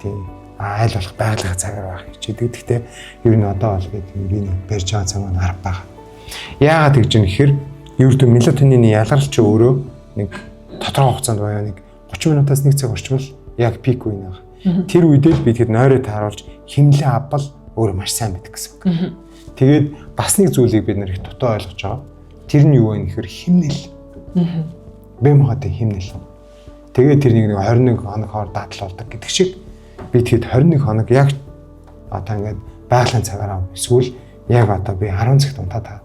Тийм. Айл болох байгалийн цагаар байх хичээдэг. Гэхдээ ер нь одоо бол би нэг барьж байгаа цаг маань 10 байгаа. Яагаад гэж юм гэхээр ердөө мелатонины ялгарч өөрөө нэг тодорхой хугацаанд боёо нэг 30 минутаас 1 цаг орчмол яг пик үе нэг. Тэр үедээ бид тэгэд нойроо тааруулж хэмнэлээ авбал өөрөө маш сайн байдаг гэсэн үг. Тэгээд бас нэг зүйлийг бид нэр их дутуу ойлгож байгаа. Тэр нь юу вэ гэхээр хэмнэл. Бэм хатаа хэмнэл. Тэгээд тэр нэг 21 хоногоор дадлуулдаг гэдэг шиг би тэгэд 21 хоног яг одоо ингээд байгалийн цагаараа эсвэл яг одоо би 10 цагт унтаад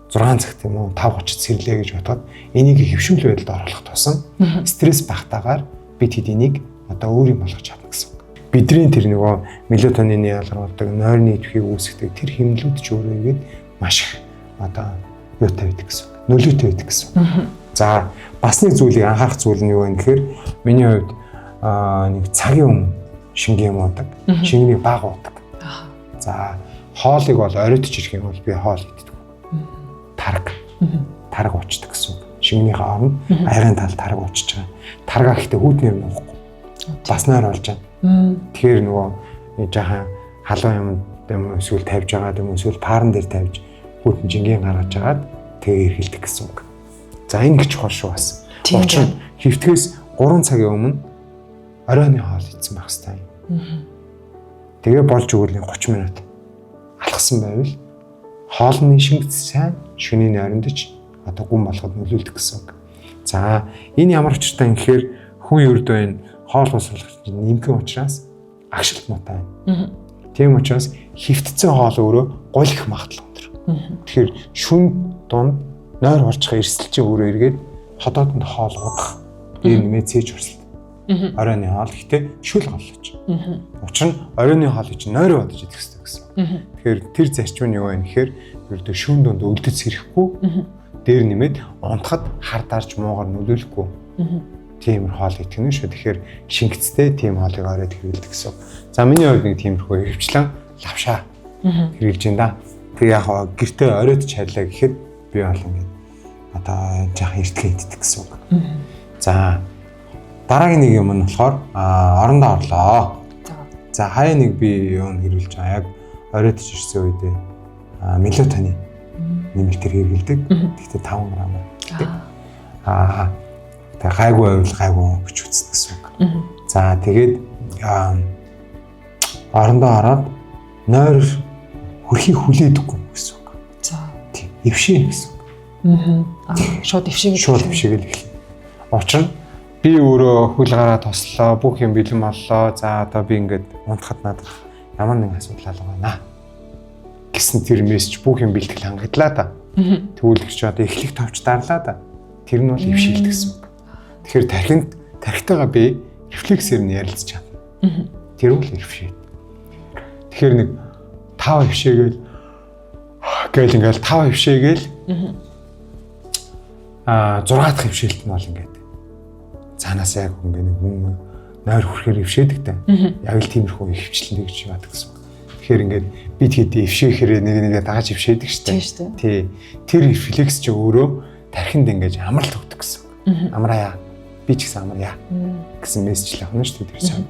6 цагт юм уу 5:30-д сэрлээ гэж бодоод энийг хөвшмөл байдалд оруулах тусам стресс багтаагаар бид хэд энийг одоо өөр юм болгож чадна гэсэн. Бидний тэр нөгөө мелатонины ялгаруулдаг, нойрны идэвхийг үүсгдэг тэр хэмнэлүүд ч өөрөө игээд маш их одоо юутай байдаг гэсэн. Нөлөөтэй байдаг гэсэн. За бас нэг зүйлийг анхаарах зүйл нь юу вэ гэхээр миний хувьд нэг цагийн өмнө шингэн юм уудаг, шингэнийг бага уудаг. За хоолыг бол оройтж ирэх юм бол би хоол иддэг. Тараг уучдаг гэсэн. Шингэнийхээ оронд айгын тал тараг уучж байгаа. Таргаа гэхдээ хүүднээр нуухгүй. Бас нойр болж байна. Тэгэхээр нөгөө жаахан халуун юм эсвэл тавьж байгаа юм эсвэл паран дээр тавьж хүүдэн жингийн гаргаж агаад тэгээ эргэлдэх гэсэн үг. За энэ их чухал шүү бас. Учир нь хөвтгөөс 3 цагийн өмнө оройны хоол идсэн байх хэрэгтэй. Тэгээ болж өгөлийн 30 минут алхсан байвал хоолны шингэц сайн шөнийн ойрондч одоо гүн болгоод нөлөөлдөг гэсэн үг. За энэ ямар учиртай юм гэхээр хүн ердөө энэ хоол босруулагч нэмгэн учраас агшилт муутай байна. Тийм учраас хөвтцэн хоол өөрөө гулих магадлал өндөр. Тэгэхээр шүн дунд нойр орчих эрсдэлчин өөрөө эргээд ходоодонд хоол удах дээр нэмээ цээж урсалт. Оройны хоол гэхдээ шүл голлож. Учир нь оройны хоол чинь нойр бодож идэх хэрэгтэй гэсэн. Тэгэхээр тэр зарчим нь юу вэ гэхээр ердөө шүн дунд өлдөж сэрэхгүй дээр нэмээд унтахад хар дарж муугар нөлөөлөхгүй. Тийм хоол идэх нь шүү. Тэгэхээр шингэцтэй тийм хоолыг оройд хэрэглэдэг гэсэн. За миний хувьд нэг тиймэрхүү хөвчлэн лавшаа хэрэглэж байна да. Тэг яг гэртээ оройд чарлаа гэхэд би бол ингээд одоо жаахан эртгээ иддэг гэсэн үг. За дараагийн нэг юм нь болохоор орондоо орлоо. За хаяа нэг би юу хэрэглэж байгаа яг оройд ирсэн үедээ мелатонин нэмэлтээр хэрэглэдэг. Гэхдээ 5 грамм. Тэгээ гайгүй байвал гэж үздэг гэсэн үг. За тэгээд орондоо ороод нойр хөрхийг хүлээдэггүй гэсэн үг. За тийм эвшээ гэсэн үг. Шууд эвшээгэл эхэлнэ. Учир нь би өөрөө хөл гараа тослоо, бүх юм бэлэн боллоо. За одоо би ингээд унтахад надад ямар нэгэн асуудал алга байна гэсэн тэр мессеж бүх юм бэлтгэл хангадлаа да. Түүлэгч одоо эхлэх товч дарлаа да. Тэр нь бол эвшээлт гэсэн үг. Тэгэхээр тархитайгаа би рефлексээр нь ярилцж чадна. Тэр бол эвшээ. Тэгэхээр нэг 5 эвшээгээл гээл ингээл 5 эвшээгээл 6 дахь эвшээлт нь бол ингээд цаанаас яг ингээд нэг хүн нойр хүрхээр эвшээдэг та. Яг л тиймэрхүү хөвчлэн гэж яадаг гэсэн. Тэгэхээр ингээд бид хэд эвшээхээр нэгээ дааж эвшээдэг штэ. Тий. Тэр рефлекс чи өөрөө тархинд ингээд амралт өгдөг гэсэн. Амраа. Би ч гэсэн амраа гэсэн мессеж л авна штэ тэр сайн.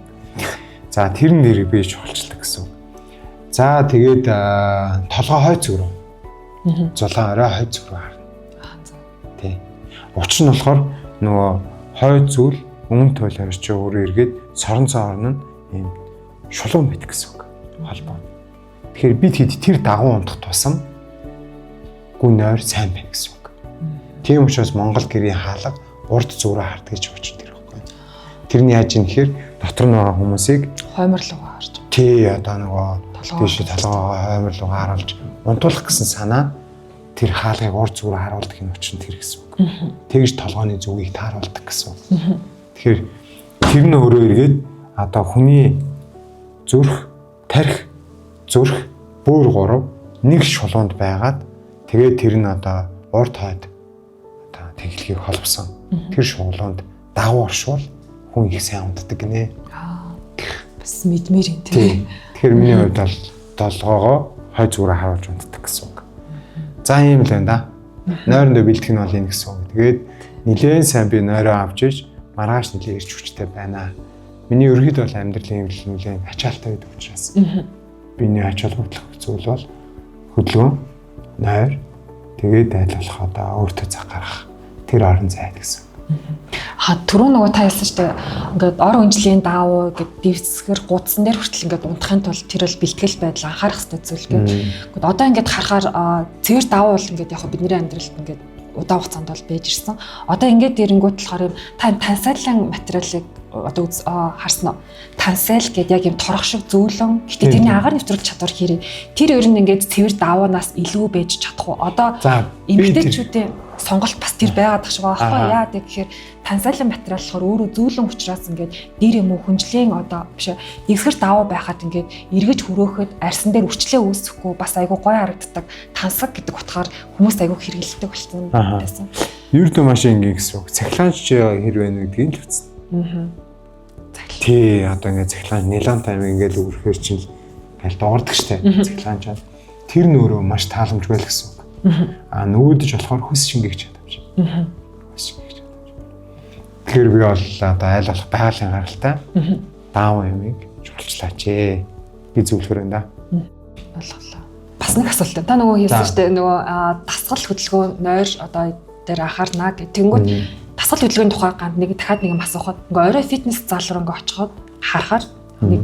За тэрэн дээр би чухалчилдаг гэсэн. За тэгээд толгой хойд зүг рүү. Зулаан орой хойд зүг рүү харна. Тий. Учир нь болохоор нөгөө хойд зүйл өмнө туйлаар чи өөрөө эргээд сорон цоорн нь ийм шулуун байт гэсэн үг. Холбоо. Тэгэхээр бид хэд тэр дагуу унтах тусам гүн нойр сайн байна гэсэн үг. Тийм учраас Монгол гэрийн хаалга урд зүрэ харддаг гэж учиртай байхгүй. Тэр нь яаж юм гэхээр дотор нь байгаа хүмүүсийг хоймор руу харж. Тий одоо нөгөө тийш толгоо хоймор руу харуулж унтуулах гэсэн санаа тэр хаалгыг урд зүрэ харуулдаг юм учраас тэр гэсэн үг. Тэгж толгооны зүгийг тааруулдаг гэсэн үг. Тэгэхээр тэр нь өөрөө эргээд одоо хүний зүрх, тархи, зүрх бүр 3 нэг шулуунд байгаад тэгээд тэр нь одоо урд хойд одоо тэглэхийг холбосон. Тэр шуулуунд дагуу оршвол хүн их сайн унтдаг гинэ. Бас мэдмээр юм тий. Тэгэхээр миний хувьд бол толгоогоо хойд зүрэ харуулж унтдаг гэсэн үг. За ийм л байна да. Нойрондоо бэлтгэх нь бол энэ гэсэн үг. Тэгээд нилээн сайн би нойроо авч иж маргааш нилээн ирч хүчтэй байна. Миний ерөөд бол амьдралын хэвлэл нилээн ачаалтай байдаг учраас. Биний ачаал хөдлөх зүйл бол хөдөлгөөн, нойр тэгээд айл болох одоо өөртөө цаг гаргах тэр орон зай гэсэн. Түрүү нөгөө та хэлсэн шүү дээ. Ингээд ор үнжлийн даавуу гэд дэвсгэр гудсан дээр хүртэл ингээд унтахын тулд тэр бол бэлтгэл байдал анхаарах хэрэгтэй зүйл гэх. Гэхдээ одоо ингээд харахаар цэвэр даавуу бол ингээд яг бидний амьдралд ингээд удаан хугацаанд бол байж ирсэн. Одоо ингээд ирэнгүүт болохоор юм тансайлан материалыг одоо харсан уу? Тансайл гэдэг яг юм торох шиг зөөлөн. Гэтэ тэрний агаар нэвтрүүлэх чадвар хэрэг. Тэр ер нь ингээд цэвэр даавуунаас илүү байж чадах уу? Одоо эмэгтэйчүүдийн сонголт бас тэр байгаад тах шиг байгаа байхгүй яа гэхээр тансайлан материал болохоор өөрөө зүүлэн учраас ингээд дэр юм уу хүнжлийн одоо биш нэгсгэр даваа байхад ингээд эргэж хөрөөхөд арьсан дээр үрчлээ үүсэхгүй бас айгу гоё харагддаг тансаг гэдэг утгаар хүмүүс айгу хэрэгэлдэг болсон байсан. Ердөө маш энгийн гэсэн үг. Цахилгаанч хэрвээ нэгдгийг л үзнэ. Тий одоо ингээд цахилгаан нилон тайм ингээд өрхөөр чинь ингээл дуурдаг штэ. Цахилгаанч тэр нөрөө маш тааламжгүй л гэсэн үг. Нөгөөдөж болохоор хүс шингээх чадамж. Хүс шингээх чадамж. Тэгэхээр би бол одоо айл болох байгалийн гаралтай даав юмыг жуулчлаач ээ. Би зөвлөхөр энэ да. Болголоо. Бас нэг асуулт. Та нөгөө хэлсэн шүү дээ нөгөө дасгал хөдөлгөөн нойр одоо дээр анхаарнаа гэх. Тэнгүүд дасгал хөдөлгөөний тухай ганд нэг дахиад нэг юм асуухад ингээ орой фитнес зал руу ингээ очиход харахаар нэг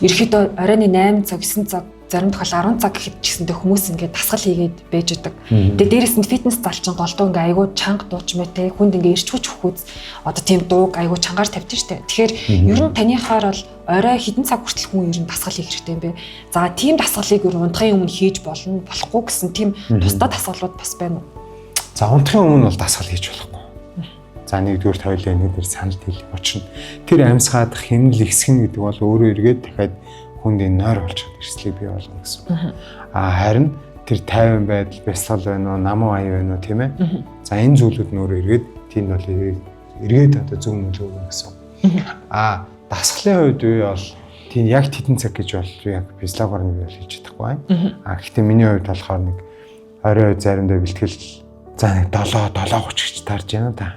ерөөхдөө оройн 8 цаг 9 цаг зарим тохиол 10 цаг гэхэд ч гэсэндээ хүмүүс ингээд дасгал хийгээд байж идэг. Тэгээ дээрэс нь фитнес зал чинь голдуу ингээ айгуу чанга дуучмээ те хүнд ингээ ирч хүч хөхүүц одоо тийм дууг айгуу чангаар тавьж штэ. Тэгэхээр ер нь таныхаар бол орой хэдэн цаг хүртэл хүн ер нь дасгал хийх хэрэгтэй юм бэ? За тийм дасгалыг ер нь унтахын өмнө хийж болохгүй гэсэн тийм тусдаа дасгалууд бас байна уу? За унтахын өмнө бол дасгал хийж болохгүй. За нэгдүгээр тойлоо нэг дээр санал хэлэх учир нь тэр амьсгаадах хэмнэл ихсгэн гэдэг бол өөрөө эргээд дахиад хүнд энэ нойр болж ирслийг бий болгоно гэсэн. Харин тэр тайван байдал, бясалгал байна уу, намуу аяа байна уу тийм ээ. За энэ зүйлүүд нь өөрөө эргээд тийм бол эргээд одоо зөв нөлөө өгнө гэсэн. Дасгалын хувьд би бол тийм яг тедэн цаг гэж бол яг бясалгаар нь бол хийж чадахгүй. Гэхдээ миний хувьд болохоор нэг орой заримдаа бэлтгэл за нэг 7:30 гэж тарж байна да.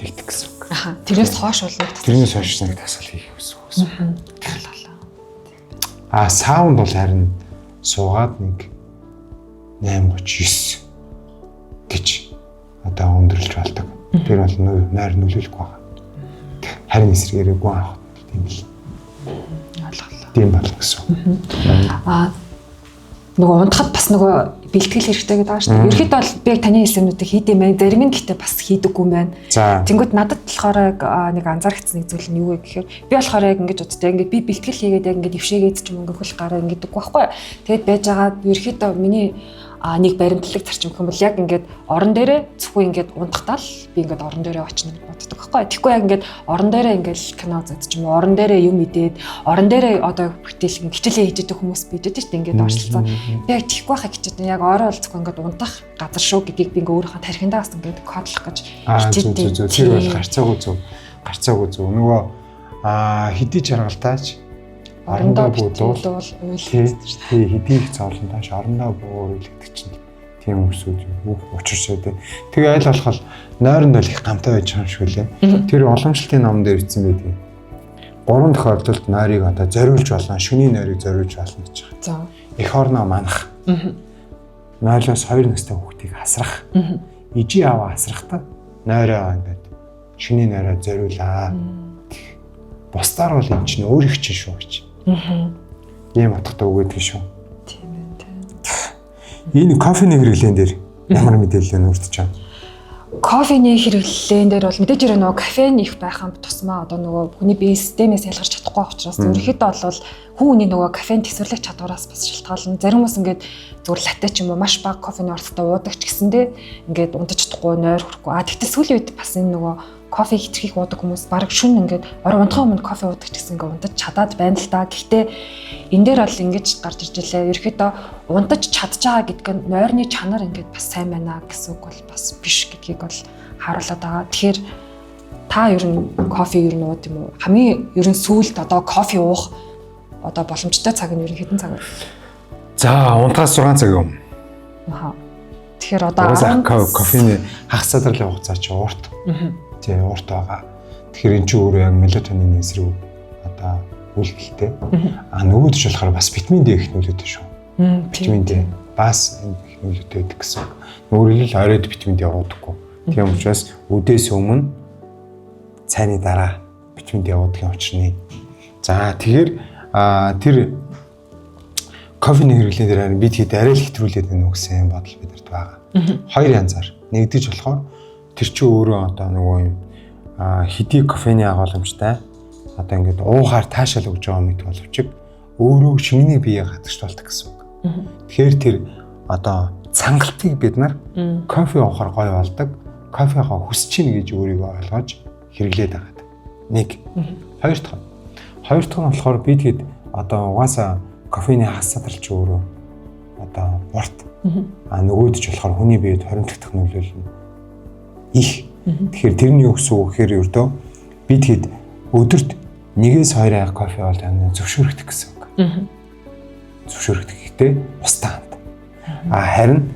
Тэгдэг гэсэн үг. Тэрнээс хойш бол тэрнээс хойш нэг дасгал хийх гэсэн. Саунд бол харин суугаад нэг 8:39 гэж одоо өндөрлж болдог. Тэр бол нойр нөлөөлөхгүй байна. Харин эсрэгээрээ гоо авах тийм л. Ойлголоо. Тийм бол гэсэн. Нөгөө унтахад бас нөгөө бэлтгэл хэрэгтэй гэдэг байгаа шүү дээ. Ерөнхийдөө бол би яг таны хэлсэнүүдийг хийдэм байх. Зарим нь гэхдээ бас хийдэггүй юм байна. Тэнгүүд надад болохоор нэг анзаарчихсан нэг зүйл нь юу вэ гэхээр би болохоор яг ингэж боддог. Ингээд би бэлтгэл хийгээд яг ингэж өвшөөгээд ч юм ингээд хөл гараа ингэдэг байхгүй. Тэгээд байж байгаа ерөнхийдөө миний нэг баримтлаг зарчим гэх юм бол яг ингээд орон дээрээ зөвхөн ингээд унтахтаа л би ингээд орон дээрээ очно гэж боддог байхгүй. Тэгэхгүй яг ингээд орон дээрээ ингээд кино үзэж ч юм уу орон дээрээ юм идээд орон дээрээ одоо бүтээл хичээлээ хийж идэх хүмүүс бидэд шүү дээ ингээд оршилцсан. Би яг тийхгүй байхаа хичээд яг орой бол зөвхөн ингээд унтах газар шүү гэдгийг би ингээд өөрийнхөө тархиндаа бас ингээд кодлох гэж хичээдэг. Тэр бол гарцаагүй зөв. Нөгөө хэдий жаргалтаач орондоо буудвал хэдийх зовлонтойш орондоо буур үлддэг чинь тийм хүмүүсүүд учирсаа дээ. Тэгээ айл болох нойронд бол их гамтай байж байгаа юм шиг үлээ. Тэр уламжлалтын номон дээр бичсэн байдаг. 3 тохиолдолд нойрыг одоо зориулж болно, шөнийн нойрыг зориулж болно гэж байгаа. За. Эх орноо манах. Нойлоос 2 настай хүүхдийг асрах. Ижи аваа асрахтаа нойроо ингээд шөнийн нойроо зориулаа. Бусдаар бол энэ чинь өөр их чинь шүү гэж. Ийм утгатай үг гэдэг шүү. Тийм ээ. Энэ кофений хэрэглэн дээр ямар мэдээлэл нүрдэж байна? Кофений хэрэглэн дээр бол мэдээж нөгөө кофеин их байх юм тусмаа одоо нөгөө хүний бие системээс ялгарч чадахгүй учраас ерөнхийдөө бол хүний нөгөө кофеин төсвөрлөх чадвараас бас шалтгаална. Зарим хүмүүс ингээд зүгээр латте ч юм уу маш бага кофений орцтой уудаг ч гэсэндээ ингээд унтаж чадахгүй, нойр хүрэхгүй. Тэгтэл сүүлийн үед бас энэ нөгөө кофе хитрхийг уудаг хүмүүс бараг шүн ингээд орой унтахын өмнө кофе уудаг гэсэн ингээд унтаж чадаад байна л та. Гэхдээ энэ дээр бол ингэж гарч ирж илээ. Ерөөхдөө унтаж чадж байгаа гэдэг нь нойрны чанар ингээд бас сайн байна гэсэн үг бол бас биш гэдгийг бол харуулад байгаа. Тэгэхээр та ер нь кофе ер нь ууд юм уу? Хамгийн ер нь сүүлд одоо кофе уух одоо боломжтой цаг нь ер нь хэдэн цаг вэ? За унтахаас 6 цаг юм. Тэгэхээр одоо кофений хагас задралын хугацаа чи урт. Тий урт байгаа. Тэгэхээр эн чинь өөрөө яг мелатонин эсрэг одоо үйлдэлтэй. Нөгөөдөж болохоор бас витамин D их нөлөөтэй шүү. Витамин D бас их нөлөөтэй байдаг гэсэн. Өөрөөр хэлбэл оройд витамин D уудаггүй. Тийм учраас үдээс өмнө цайны дараа витамин D уудахын учир нь. За тэгэхээр тэр кофений хэрэглэн дээр харин бид хэд арай л хэтрүүлээд байна уу гэсэн бодол бидэрт байгаа. Хоёр янзаар. Нэгдэж болохоор тэр чинь өөрөө одоо нөгөө юм хэдий кофений агуулмжтай одоо ингээд уухаар таашаал өгж байгаа мэт боловч өөрөө шингэний биеэ хадагч болдог гэсэн үг. Тэгэхээр тэр одоо цангалтыг бид нар кофе уухаар гоё болдог. Кофегаа хүсэж чинь гэж өөрийгөө ойлгож хэрэглээд байгаа. Нэг. Хоёр дахь нь болохоор би тэгэд одоо угаасаа кофений хас садарч өөрөө одоо урт. Нөгөөд ч болохоор хүний биед хоримтлагдах нөлөөлөл нь их. Тэгэхээр тэрний юу гэсэн үг гэхээр ердөө би тэгэд өдөрт 1-2 аяг кофе бол зөвшөөрөгдөх гэсэн үг. Зөвшөөрөгдөх гэхдээ устаа хамт. Харин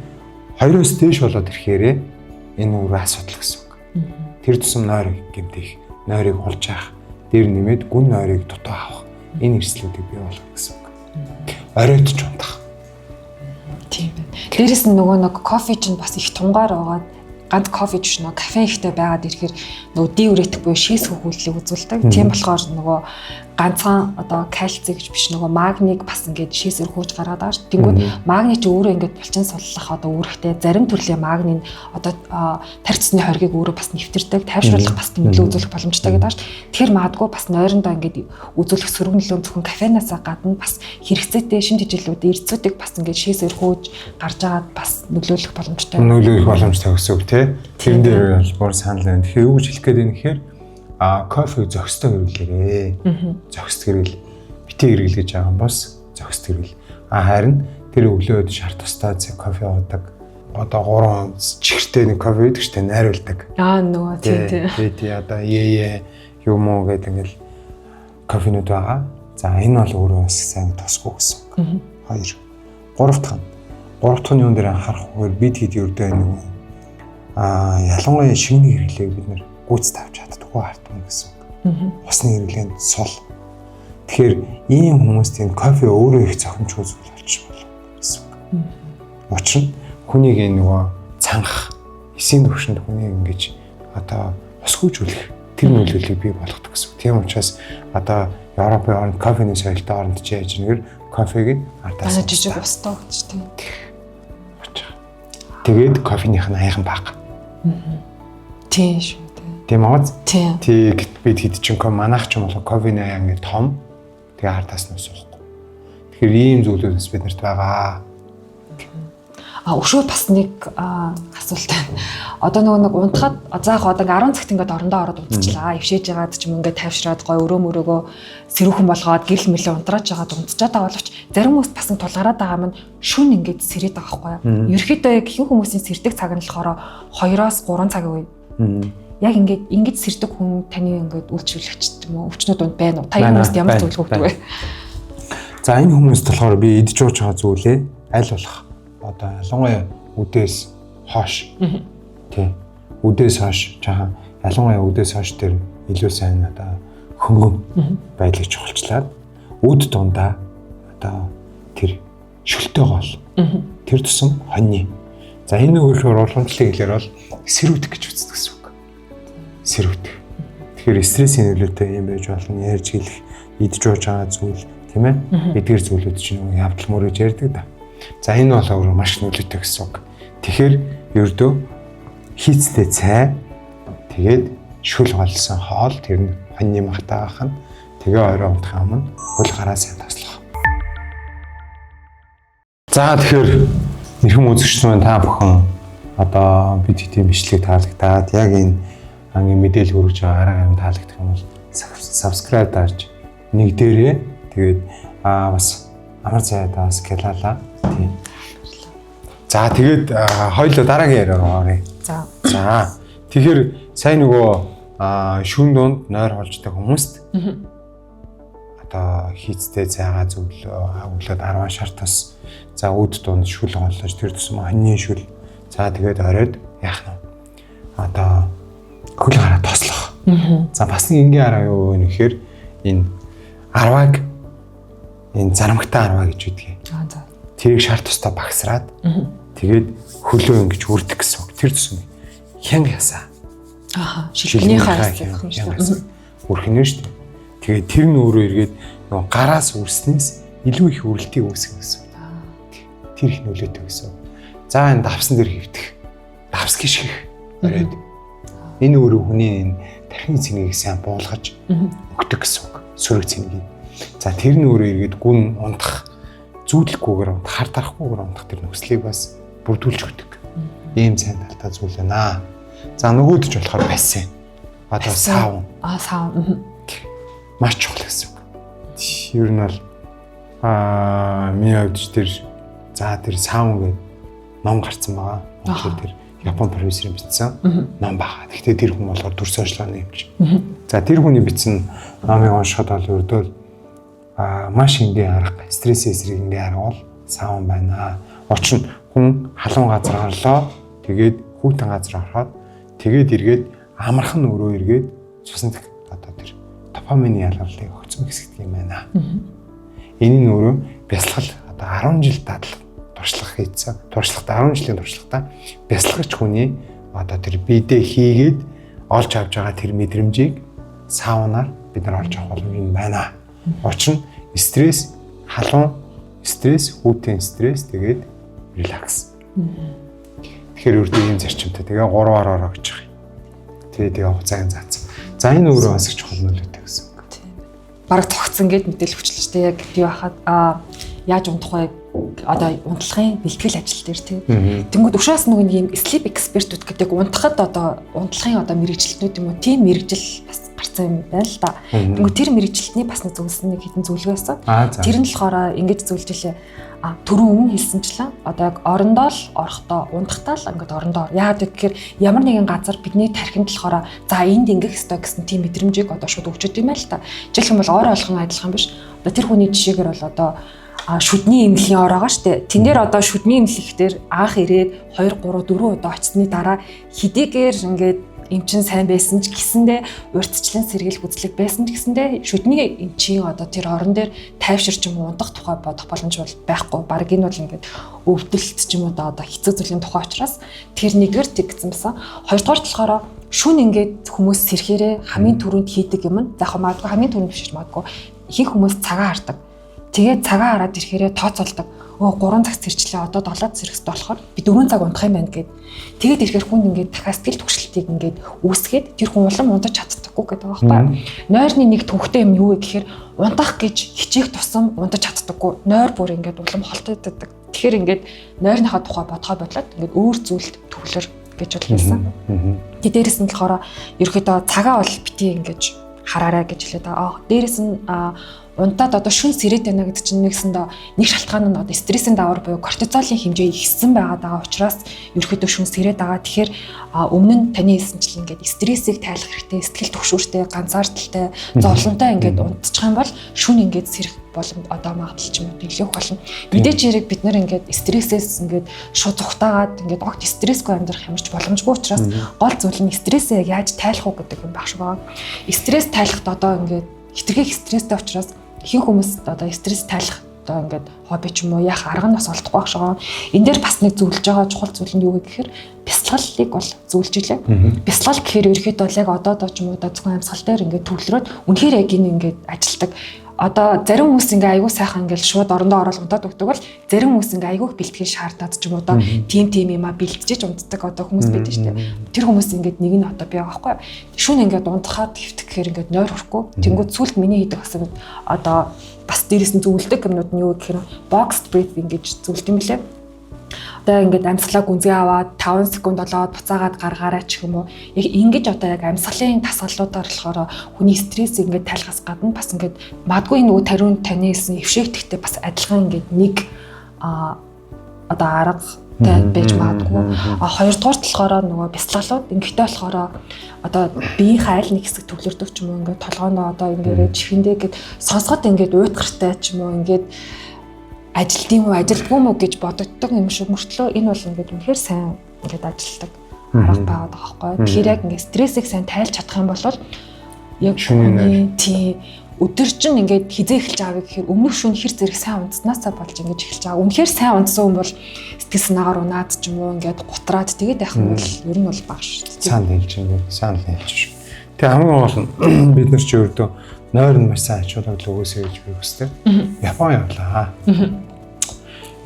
2-оос дээш болоод ирэхээр энэ өөр асуудал гэсэн үг. Тэр тусам нойрыг гэмтэх, нойрыг олж авах, дээр нэмээд гүн нойрыг дутуу авах энэ эрсдлүүдийг бий болгох гэсэн үг. Оройтч унтах. Тийм байна. Дээрээс нь нөгөө кофе чинь бас их тунгаар байгаа. Ганц кофе ч нөгөө кафе ихтэй байгаад ирэхээр нөгөө диуретик буюу шийс хөвгүүлэлийг үзүүлдэг. Тийм болохоор нөгөө ганцхан одоо кальци гэж биш нөгөө магниг бас ингээд шийсээр хөөж гаргаад байгаа ш. Тэнгүүд магний ч өөрөө ингээд булчин суллах одоо үүрэгтэй зарим төрлийн магний одоо тарьцны хоргийг өөрөө бас нэвтэрдэг, тайвшруулах бас нөлөө үзүүлэх боломжтой гэдэг байгаа ш. Тэр магадгүй бас нойрондоо ингээд үзүүлэх сөрөг нөлөө зөвхөн кафенасаа гадна бас хэрэгцээтэй шин тэжээлүүд эрдэсүүдийг бас ингээд шийсээр хөөж гарч агаад бас нөлөөлөх боломжтой. Нөлөөлөх боломжтой гэсэн үг тий. Тэрэн дээр бүр санал байна. Тэгэхээр юу гэж хэлэх гээд байна гэхээр кофег зохистой хэрэглээрээ. Зохист хэрэгэл битээ хэрэгэл гэж байгаа юм бас зохист хэрэгэл. Харин тэр өглөөд шар тустай кофе уудаг. Одоо 3 чихэртэй нэг кофе идэх штэ найруулдаг. Нөгөө тий одоо юм уу гэдэг ингээл кофенууд байгаа. За энэ бол өөрөө бас сайн тосгүй гэсэн үг. 2. 3 дахь нь юун дээр анхаарах вэ? Бид хэд ердөө нэг ялангуяа шигний хэрэглээг бид нэр гүйц тавьж чаддаггүй хартна гэсэн үг. Усны хэрэглээнд сул. Тэгэхээр ийм хүмүүсийн кофе өөрөө их зохимжгүй зүйл болчих болно гэсэн үг. Учир нь хүнийг нөгөө цангах, эсийн төвшөнд хүнийг ингэж одоо усгүйжүүлэх тэр нөлөөллийг бий болгодог гэсэн үг. Тийм учраас одоо Европын орнд кофений соёлтой оронд ч яаж нэгэр кофег ардаас жижиг устаа гэж тийм. Тэгээд кофеных нь аяхан баг. Тийм шүү. Тийм үү? Тийм. Тэг бид хэд ч юм манайх ч юм бол кофений аян ингэ том. Тэгээ ардаас нь суухгүй. Тэгэхээр ийм зүйлүүдс биднэрт байгаа. Өшөө бас нэг асуулт байна. Одоо нэг унтахад заах одоо 10 цагт ингээд орондоо ороод унтчихлаа. Ившээж байгаад ч юм ингээд тайвшраад гой өрөө сэрүүхэн болгоод гэрэл мэлээ унтрааж байгаад унтчихад байгаа боловч зарим хүмүүс бас тулгараад байгаа маань шүн ингээд сэрээд байгаа байхгүй юу? Ерөнхийдөө яг ихэнх хүмүүсийн сэрдэг цаг нь болохоор 2-3 цагийн үе. Яг ингээд сэрдэг хүн таны ингээд үйлчлүүлэгч юм уу? Өвчнүүд донд байна уу? Та энэ хүмүүст ямар зөвлөгөө өгдөг вэ? За энэ хүмүүст болохоор би идж ууж байгаа зүйлээ аль болох одоо ялангуяа үдээс хойш тий үдээс хойш жаахан ялангуяа үдээс хойш тэр илүү сайн одоо хөнгөн байдлыг чухалчлаад үд дундаа одоо тэр шөлтөө гол тэр тусам хоньны за энэ өөрөөр уламжлалын хэлээр бол сэрүүтэх гэж үздэг гэсэн үг. Сэрүүтэх. Тэгэхээр стрессийн нөлөөтэй юм байж болно ярьж хэлэх идж ууж байгаа зүйл тийм ээ эдгээр зүйлүүд чинь явдал мөрөж ярьдаг да. За энэ бол өөрөө маш нөлөөтэй гэсэн үг. Тэгэхээр ердөө хийцтэй цай тэгээд шүл голсон хоол тэр нь хоньны магтаах нь тэгээ орой унтах өмнө хөл гараа сайн таслах. За тэгэхээр эрхэм үзэгч маань та бүхэн одоо бид хэдийн бичлэгийг таалагдаад яг энэ ангийн мэдээлэл хүргэж байгаа арга барил таалагдах юм бол subscribe дарж нэг дээрээ тэгээд бас амар зайдаа скелалаа. Тийм. За тэгээд хоёул дараагийн яриа оръё. За. Тэгэхээр сайн нөгөө шүүн дунд нойр холждаг хүмүүст одоо хийцтэй цайгаа өглөөд 10 шар тус за үд дунд шүл голлож тэр тусам хоньны шүл за тэгээд оройд яах нь одоо хөл гараа тослох. За бас нэг энгийн арга юу вэ гэхээр энэ арваг энэ зарамгтай арваа гэж үдгээ. За. Тэрийг шар тустай багсраад тэгээд хөлөө ингэж үрдэх гэсэн үг. Тэр тусам хянг ясаа. Шилхнийхаа үрхнэ шүү дээ. Тэгээд тэр нь өөрөө эргээд нөгөө гараас үрснээс илүү их үрэлтийг үүсгэх гэсэн. Тэр их нөлөөтэй гэсэн. За энэ давсан дээр хөвтөх. Давс гიშгэх. Оройд. Энэ өөрөө хүний энэ тархины цэнийг сайн буулгаж өгдөг гэсэн үг. Сүрэг цэнийг. За тэр нь өөрөө эргээд гүн унтах, зүүдлэхгүйгээр унтах, хар тарахгүйгээр унтах тэр нөхцөлийг бас бүрдүүлж өгдөг. Ийм сайн талтай зүйл байна. За нөгөөд ч болохоор бассейн. Одоо саун. Саун. Маш чухал гэсэн үг. Ер нь бол миний хувьд тэр саун гэдэг ном гарсан байгаа. Монголд тэр Япон профессорын бичсэн ном байгаа. Гэхдээ тэр хүн болохоор дүр суучлааны юмч. За тэр хүний бичсэн номыг уншихад бол өрдөө маш энгийн арга, стрессийн эсрэг энгийн арга бол саун байна. Учир нь хүн халуун газар гарлоо, тэгээд хүүтэн газар ороход тэгээд эргээд амархан өрөө эргээд цуснд одоо тэр дофамины ялгарлыг өгцөн хэсэгдэг юм байна. Энэ нь өөрөө бясалгал одоо 10 жил дадлаг туршлага хийсэн. Туршлагатай 10 жилийн туршлагатай бясалгач хүний одоо тэр бидээ хийгээд олж авч байгаа тэр мэдрэмжийг саунаар бид нар олж авах боломж байна. Учир нь стресс, халуун стресс, хүүтэн стресс тэгээд релакс. Тэгэхээр өөртөө ийм зарчимтай. Тэгээ 3-аар ороо гэж байгаа юм. Тэгээ хугацааг заасан. За энэ өөрөө бас их чухал нөлөөтэй гэсэн үг. Бараг тогтсон гэд мэдээлэл хүчлээ шүү дээ. Яг тий байхад яаж унтах вэ? Одоо унтлагын бэлтгэл ажил дээр тий. Тэнгүүд уушаас нэг юм sleep expert гэдэг унтахад одоо унтлагын одоо мэрэгчлэтнүүд юм уу? Тийм мэрэгжил бас гарсан юм байна л да. Тэнгүүд тэр мэрэгчлэлтний бас нэг зөвлөсөн нэг хэдэн зөвлөгөө байсан. Тэр нь болохоор ингэж зөвлөж илээ. Түрүүн өмнө хэлсэнчлэн одоо яг орондоо л орохдоо унтахтаа л ингээд орондоо. Яагаад гэхээр ямар нэгэн газар бидний тархинд болохоор за энд ингэх ёстой гэсэн тийм мэдрэмжийг одоо шууд өгчөд юм байл та. Жишээлх юм бол ор олгон адилхан биш. Одоо тэр хүний жишээгээр бол одоо шүдний эмнэлгийн ороогоо штэ. Тэн дээр одоо шүдний эмнэлэгтэр анх ирээд 2 3 4 удаа очсны дараа хэдийгээр ингээд эмчин сайн байсан ч гэсэндээ урьдчилан сэргийлэх үзлэг байсан ч гэсэндээ шүдний эмчийн одоо тэр орон дээр тайвширч юм унтах тухай бодох боломж бол байхгүй. Бараг энэ бол ингээд өвдөлт ч юм уу одоо хэцүү зүйлийн тухай учраас тэр нэгдүгээр тэгсэн байсан. Хоёрдугаар болохоор шүн ингээд хүмүүс сэрхээрээ хамгийн түрүүнд хийдэг юм нь яг магадгүй хамгийн түрүүнд биш магадгүй ихэнх хүмүүс цагаан хардаг. Тэгээд цагаан хараад ирэхээрээ тооцоолдог. 3 цаг сэрчлээ одоо 7 зэрэгс болохоор би 4 цаг унтах юм байна гэд. Тэгээд ирэхээр хүн ингээд дахиад сэтгэл түгшилтийг ингээд үүсгээд тэр хүн улам унтаж чаддаггүй гэдэг байгаа байхгүй. Нойрны нэг төвхтэй юм юу вэ гэхээр унтах гэж хичээх тусам унтаж чаддаггүй. Нойр бүр ингээд улам холтойддаг. Тэгэхээр ингээд нойрныхаа тухай бодгоо бодлоод ингээд өөр зүйлд төвлөр гэж бол хэлсэн. Тэгээд дээрэс нь болохоор ерөөхдөө цагаа бол бити ингээд хараарай гэж хэлээд байгаа. Дээрэс нь унтаад одоо шүн сэрээд байна гэдэг чинь нэгсэндээ нэг шалтгаан нь одоо стрессийн давар буюу кортизолын хэмжээ ихсэн байгаа учраас ерөөхдөө шүн сэрээд байгаа. Тэгэхээр өмнө нь таны хэлсэнчлэн ингээд стрессийг тайлах хэрэгтэй, сэтгэл түгшүүртэй, ганцаардалтай, зовлонтой ингээд унтчих юм бол шүн ингээд сэрэх боломж одоо магадлал ч юм уу илүүх болно. Мэдээж хэрэг бид нар ингээд стрессээс ингээд шууд зүгтаагаад ингээд огт стрессгүй амьдрах ямарч боломжгүй учраас гол зүйл нь стрессээ яаж тайлах уу гэдэг юм баг шиг байгаа. Стресс тайлахд одоо ингээд хитрхи стресстэй учраас ихэнх хүмүүс одоо стресс тайлах одоо ингээд хобби ч юм уу яах арга нь бас олдохгүй байх шгаа. Энэ дээр бас нэг зөвлөж байгаа чухал зүйл нь юу гэхээр бясалгалыг бол зөвлөж илээ. Бясалгал гэхээр ерөөхдөө яг одоо ч юм уу зөвхөн амьсгал дээр ингээд төвлөрөөд үнэхээр яг энэ ингээд ажилдаг. Одоо зарим хүмүүс ингээ айгүй сайхан ингээл шууд орондоо ороод унтаад өгдөг бол зарим хүмүүс ингээ айгүйх бэлтгэл шаардаад ч юм уу одоо тим юм а бэлтжиж унтдаг одоо хүмүүс байдаг шүү дээ. Тэр хүмүүс ингээд нэг нь одоо би байгаа байхгүй. Шүн ингээд унтахад хэвтэх гэхээр ингээд нойр хөрөхгүй. Тэнгүүд сүлд миний хийдэг бас одоо бас дээрээс нь зөвлөдөг юмнууд нь юу гэхээр boxed breathing гэж зөвлөд юм лээ. Одоо ингээд амьсгалаа гүнзгий аваад 5 секунд болоод буцаагаад гаргаарай ч юм уу. Яг ингэж одоо яг амьсгалын тасгалуудаар болохоор хүний стрессийг ингээд тайлахаас гадна бас ингээд магадгүй нөгөө тариун таны хэлсэн эвшээгдэхтэй бас адилхан ингээд нэг одоо аргатай байж магадгүй. Хоёрдугаар болохоор нөгөө бясалгалууд ингэхдээ болохоор одоо биеийн хайл нэг хэсэг төвлөрдөг ч юм уу ингээд толгоондоо одоо ингээд чихэндээ гэд сонсоход ингээд уйтгартай ч юм уу ингээд ажилтсан уу ажилтгүй мүү гэж бодогддог юм шиг мөртлөө энэ бол ингээд үнэхээр сайн ингээд ажилтдаг арга байгаад байгаа байхгүй. Тэгэхээр яг ингээд стрессийг сайн тайлж чадах юм бол яг шөнийн тий өдөр чинь ингээд хизээ эхэлж авъя гэхээр өмнөх шөнө хэр зэрэг сайн унтснаасаа болж ингээд эхэлж байгаа. Үнэхээр сайн унтсан хүн бол сэтгэл санаагаар унаад ч юм уу ингээд гутраад тэгээд байх юм бол ер нь бол баг шүү дээ. Сайн хэлж ингээд сайн хэлж шүү. Тэгээ хамгийн гол нь бид нар ч өөртөө нойр нь маш сайн ачуулаад л өгөөсэй гэж би хүсдэг. Япон явлаа.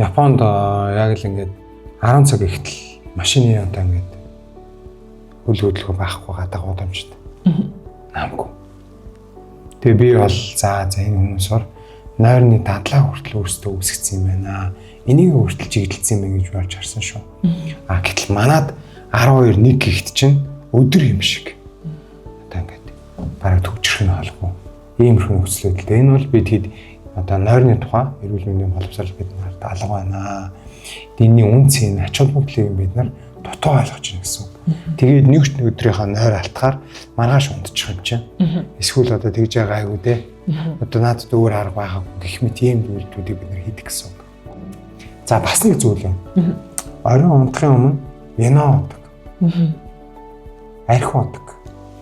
Японд яг л ингээд 10 цаг ихтэл машины одоо ингээд хөл хөдлөхөө байхгүй гадаг удамжтай. Наамгүй. Тэгээ би бол за энэ хүмүүсээр нойрны дадлаа хүртэл өөрсдөө үүсгэсэн юм байна. Энийг өөртөл чиглэлсэн юм байна гэж болж харсан шүү. Гэтэл манад 12 1 гихт чинь өдөр юм шиг. Одоо ингээд бараг төвчрөх нь холбоо. Иймэрхүү нөхцөлөд. Энэ бол бид хэд одоо нойрны тухай эрүүл мэндийн боловсрол бид нарт алга байна. Дэнний үнцийн ач холбогдлыг бид нар дутуу ойлгож байна гэсэн үг. Тэгээд нэгч өдрийнхөө нойр алтгаар маргааш унтчих юм чинь. Эсвэл одоо тэгж байгаа айгуу те. Одоо надад өөр арга байгаа гэх мэт ийм зүйлүүдийг бид нар хийдэг гэсэн үг. За бас нэг зүйл байна. Оройн унтахын өмнө вино уудаг. Архи уудаг.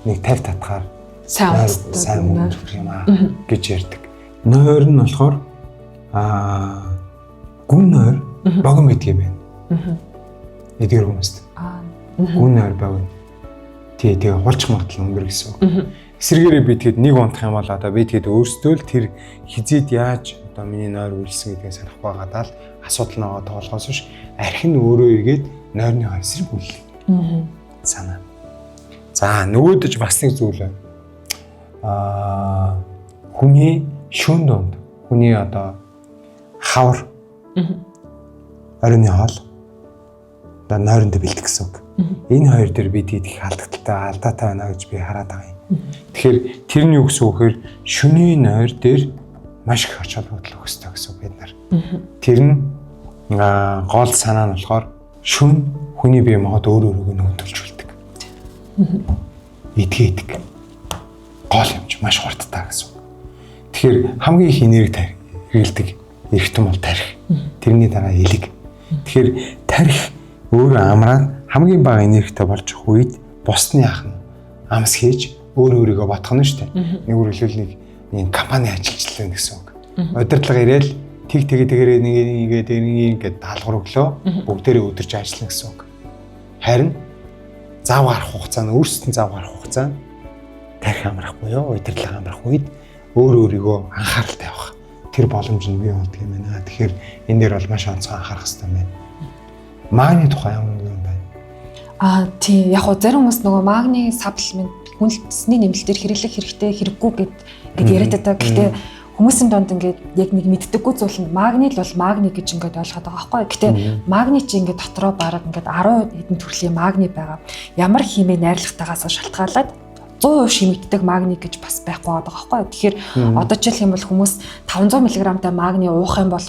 Нэг 50 татгаар сайн уудаг юм аа гэж ярьдаг. Нойр нь болохоор гүн нойр богино гэдэг юм байна. Эдгээр хүмүүст. Гүн нойр богино. Тэгээ хулч мартал өнгөр гэсэн үг. Эсвэргээрээ би тэгэд нэг унтах юм бол одоо би тэгэд өөрсдөө л тэр хизээд яаж одоо миний нойр үйлсэн гэдгийг санахгүй байгаад л асуудал нөгөө тоглохоос биш архи нь өөрөө игээд нойрны эсрэг үйл санаа. За нөгөөдөж бас нэг зүйл байна. Хүний шүүн донд хүний одоо хавар оройны хоол одоо нойронд бэлдэх гэсэн үг. Энэ хоёр дээр бид их алдагдaltaй алдаатай байна гэж би хараад байгаа юм. Тэгэхээр тэр нь юу гэсэн үг вэ? Шөнийн нойр дээр маш их ач холбогдол өгөхтэй гэсэн үг бид нар. Тэр нь гол санаа нь болохоор шүн хүний бие махбод өөр өөрөөгөө нөөдөлж үлдэг. Идгээд гол юм чи маш хурдтай гэсэн үг. Тэгэхээр хамгийн их энерги хэрэглэдэг эргэтэн бол тарих. Тэрний дараа элэг. Тэгэхээр тарих өөрөө амраад хамгийн бага энергитэй болж явах үед бусдын яах нь амс хийж өөр өөрийгөө бодох нь шүү дээ. Нэг үргэлжлэл нэг компани ажилчлал гэсэн үг. Удирдлага ирээл тэгээрээ нэгээд ингээд даалгавар өглөө бүгдээрээ өдөрч ажиллана гэсэн үг. Харин зав гарах хугацаа нь өөрсдөө зав гарах хугацаа тарих амрах буюу удирдлага амрах үед өөр өөрийгөө анхааралтай явах. Тэр боломж нь бий болдог юм байна. Тэгэхээр энэ дээр бол маш онцгой анхаарах хэрэгтэй байна. Магний тухай ямар юм байна? Тийм яг хөө зарим хүмүүс нөгөө магний саплимент хүнсний нэмэлтээр хэрэглэх хэрэгтэй хэрэггүй гэд яриад байгаа. Гэхдээ хүмүүсийн донд ингээд яг нэг мэддэггүй зүйл нь магний л бол магний гэж ингээд ойлгоод байгаа байхгүй. Гэхдээ магний чи ингээд дотроо бараг ингээд 10 хэдэн төрлийн магний байгаа. Ямар химээ найрлагатаагаас шалтгаалаад 100% шимэгддэг магний гэж бас байхгүй байгаа байхгүй. Тэгэхээр одоо жишээлх юм бол хүмүүс 500 мг-тай магний уух юм бол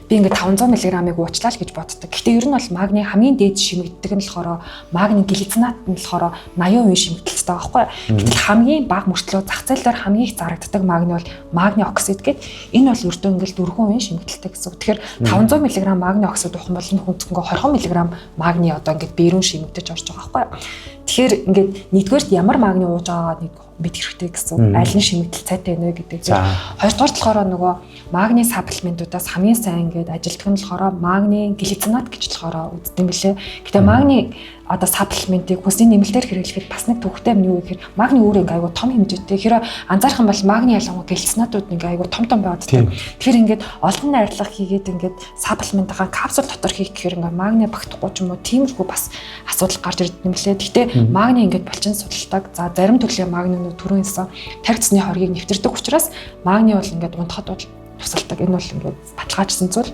би ингээд 500 мг-ыг уучлаа л гэж боддог. Гэхдээ ер нь бол магний хамгийн дээд шимэгддэг нь болохоор магний глицинат нь болохоор 80% шимэгдэлтэй байгаа байхгүй. Гэтэл хамгийн бага мөртлөө зах зээл дээр хамгийн их зарагддаг магний бол магний оксид гэдэг. Энэ бол ердөө ингээд 4% шимэгдэлтэй гэсэн. Тэгэхээр 500 мг магний оксид уух юм бол энэ хүнсэнгөө 20 мг магний одоо ингээд биерүүн шимэгдэж орж байгаа байхгүй. Тэгэхээр ингээд нэгдүгээрт ямар магний ууж байгааг нэг бид хэрэгтэй гэсэн. Аль нь шимэгдэл цайтай байна вэ гэдэг. Хоёрдугаар болохоор нөгөө магний саплиментуудаас хамгийн сайн ингээд ажилтдаг нь болохоор магний глицинат гэж болохоор үздэг юм билээ. Гэтэ магний одоо саплиментыг хүнсний нэмэлтээр хэрэглэхэд бас нэг төвхтэй юм юу гэхээр магний өөр ингээ айгу том хэмжээтэй. Тэгэхээр анзаарах юм бол магний ялангуяа глицинатууд ингээ айгу том байгаад тийм. Тэгэхээр ингээд олон найрлага хийгээд ингээд саплиментаа капсул дотор хийх гэхээр ингээ магний багтахгүй ч юм уу тиймэрхүү бас асуудал гарч ирдэг юм билээ. Гэтэ магний ингээд булчин судалдаг. За зарим төрлийн магнинууд түрүүн хэлсэн тарих цэсний хоргийг нэвтэрдэг учраас магний бол ингээд унтахад бол тусалдаг. Энэ бол ингээд баталгаажсан зүйл.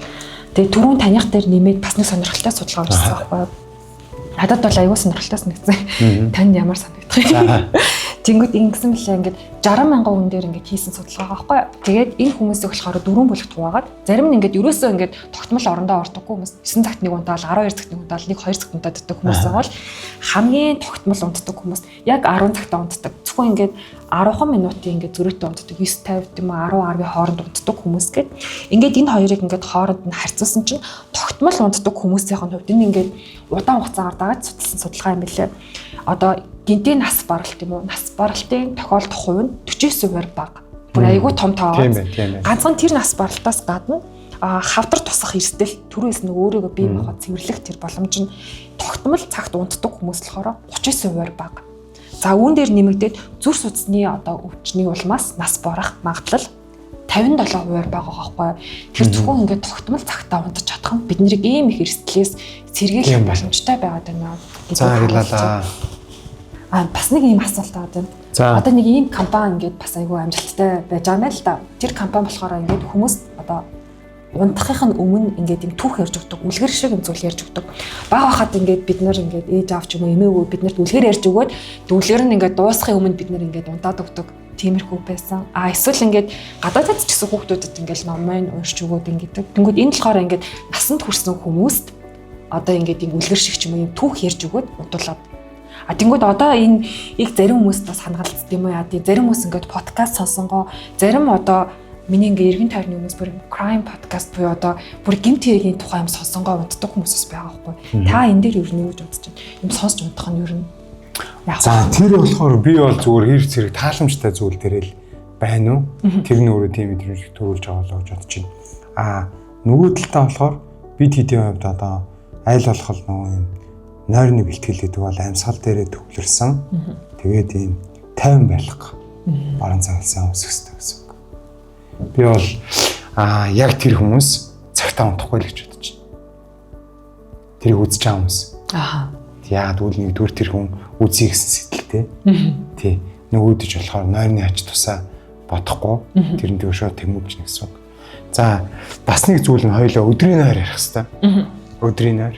Тэгээ түрүүн таних дээр нэмээд бас нэг сонирхолтой судалгаа хийсэн байхгүй юу? Надад бол аюул сонирхолтой санагдсан. Танд ямар санагдах вэ? Тэнгүүд ингэсэн мэлээ ингээд 60 мянган хүн дээр ингээд хийсэн судалгаа байхгүй юу? Тэгээд энэ хүмүүсийг болохоор 4 бүлэгт хуваагаад зарим нь ингээд ерөөсөө ингээд тогтмол орондоо ордоггүй хүмүүс 9 цагт нэг унтаал 12 цагт нэг унтаал 1 2 цагт унтаадаг хүмүүс байгаа бол хамгийн тогтмол унтдаг хүмүүс яг 10 цагтаа унтдаг. Зөвхөн ингээд 10 минутын ингээд зөрүүтэй унтдаг 9:50 тийм үү 10:10-ийн хооронд унтдаг хүмүүс гээд ингээд энэ хоёрыг ингээд хооронд нь харьцуулсан чинь тогтмол унтдаг хүмүүсийн хувьд энэ ингээд удаан хугацаагаар дагаад судалсан судалгаа юм билээ. Одоо гинтийн нас баралт юм уу? Нас баралтын тохиолдох хувь нь 49%-аар бага. Бүр айгүй том тоо. Ганцхан тэр нас баралтаас гадна хавдар тусах эрсдэл түрүүс нэг өөрийгөө бие махбод цэвэрлэх тэр боломж нь тогтмол цагт унтдаг хүмүүс болохоор 39%-аар бага. За үүн дээр нэмэгдээд зүр судасны одоо өвчний улмаас нас барах магадлал 57% байгаа байхгүй. Тэр зөвхөн ингээд тогтмол цагтаа унтаж чадах нь биднийг ийм их эрсдлээс сэргийлэх боломжтой байгаад байна. За хэлээ. Бас нэг ийм асуулт байгаа юм. За одоо нэг ийм компани ингээд бас айгүй амжилттай байж байгаа юм л да. Тэр компани болохоор ингээд хүмүүс одоо унтахын өмнө ингээд юм түүх ярьж өгдөг, үлгэр шиг юм зүйл ярьж өгдөг. Бага хахад ингээд бид нар ингээд ээж аав ч юм уу эмээгөө биднэрт үлгэр ярьж өгөөд дүүлгэр нь ингээд дуусахын өмнө бид нар ингээд унтаад өгдөг. Тиймэрхүү байсан. Эсвэл ингээд гадаадд ч гэсэн хүүхдүүдэд ингээд ном уншиж өгөөд ингээд. Тэнгүүд энэ болохоор ингээд насанд хүрсэн хүмүүст одоо ингээд юм үлгэр шиг ч юм уу юм түүх ярьж өгөөд унтуулаад. Тэнгүүд одоо энэ их зарим хүмүүс бас хангалцд юм уу яа. Зарим хүмүүс ингээд подкаст сонсонгоо, зарим одоо миний ингээ эргэн тойрны хүмүүс бүр crime podcast буюу одоо бүр гэмт хэргийн тухай юм сонсонгоо унтдаг хүмүүсс байгаа байхгүй. Та энэ дээр юу гэж бодож байна? Юм сонсч унтах нь юу юм? За тэр болохоор би бол зүгээр хэрэг зэрэг тааламжтай зүйл дээрэл байна уу? Тэр нь өөрөө тийм мэдрэмж төрүүлж байгаа л гэж бодож байна. Нөгөө талдаа болохоор бид хэдийн хувьд одоо айл болох нөгөө юм нойрны бэлтгэл гэдэг бол амьсгал дээрээ төвлөрсөн. Тэгээд ийм 50 байлга баруун цагаалсан өсөхтэй гэсэн. Би бол яг тэр хүмүүс цагтаа унтахгүй л гэж бодож байна. Тэрийг үзэж байгаа хүмүүс. Яагаад үл нэгдүгээр тэр хүн үзье гэсэн сэтгэлтэй. Тий. Нөгөөдөж болохоор нойрны ач тусаа бодохгүй тэрэн дээр шууд тэмүүлж нэг гэсэн. За бас нэг зүйл нь хоёлоо өдрийн нойр ярих хэрэгтэй. Өдрийн нойр.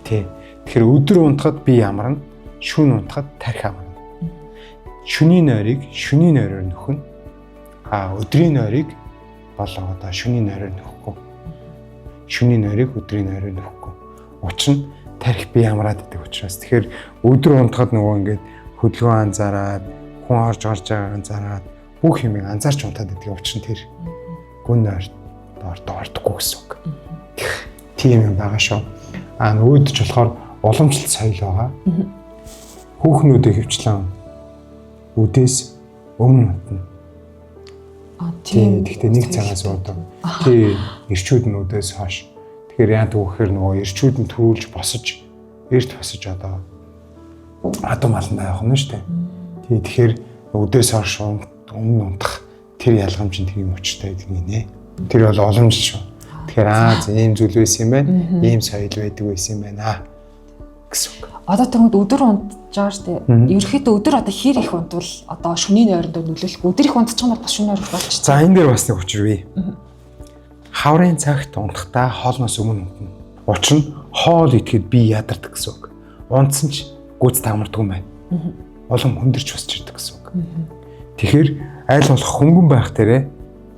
Тий. Тэгэхээр өдөр унтахад би ямарна, шөнө унтахад тарих амарна. Шөнийн нойрыг шөнийн нойроор нөхөн. Өдрийн нойрыг болоо одоо шөнийн нойроор нөхгүй. Шөнийн нойрыг өдрийн нойроор нөхгүй. Учир нь тарих би ямраад идэг учраас. Тэгэхээр өдөр унтахад нөгөө ингээд хөдөлгөөн анзаараад, хүн орж байгааг анзаараад, бүх юмыг анзаарч унтаад идэг. Учир нь тэр гүн нойр доордохгүй гэсэн үг. Тийм юм байгаа шүү. Нөгөөдөж болохоор уламжлалт соёл байгаа. Хүүхнүүдээ хөвчлэн үдээс өмнө унтна. Тийм. Гэхдээ нэг цагаас уудаг. Тийм. Ирчүүд нь үдээс хойш. Тэгэхээр яа гэхээр нөгөө ирчүүд нь төрүүлж босож, эрт босож одоо адуу малн байх нь шүү дээ. Тийм. Тэгэхээр үдээс хойш өмнө унтах тэр ялгамж нь тийм өчтэй гэдэг нэ. Тэр бол уламжлал шүү. Тэгэхээр ийм зүйл байсан юм байна. Ийм соёл байдаг байсан юм байна гэсэн үг. Одоо тэгвэл өдөр унтжаар штэ. Ерөнхийдөө өдөр одоо хэр их унтвал одоо шөнийн нойронд нөлөөлөх. Өдөр их унтчих юм бол бас шөнийн нойр болчих. За энэ дээр бас нэг учир бий. Хаврын цагт унтахдаа хоолноос өмнө унтна. Учир нь хоол идэхэд би ядардаг гэсэн үг. Унтсан ч гүц таамардаг юм байна. Улам хөндөрч босч ирдэг гэсэн үг. Тэгэхээр айл болох хөнгөн байх дээрээ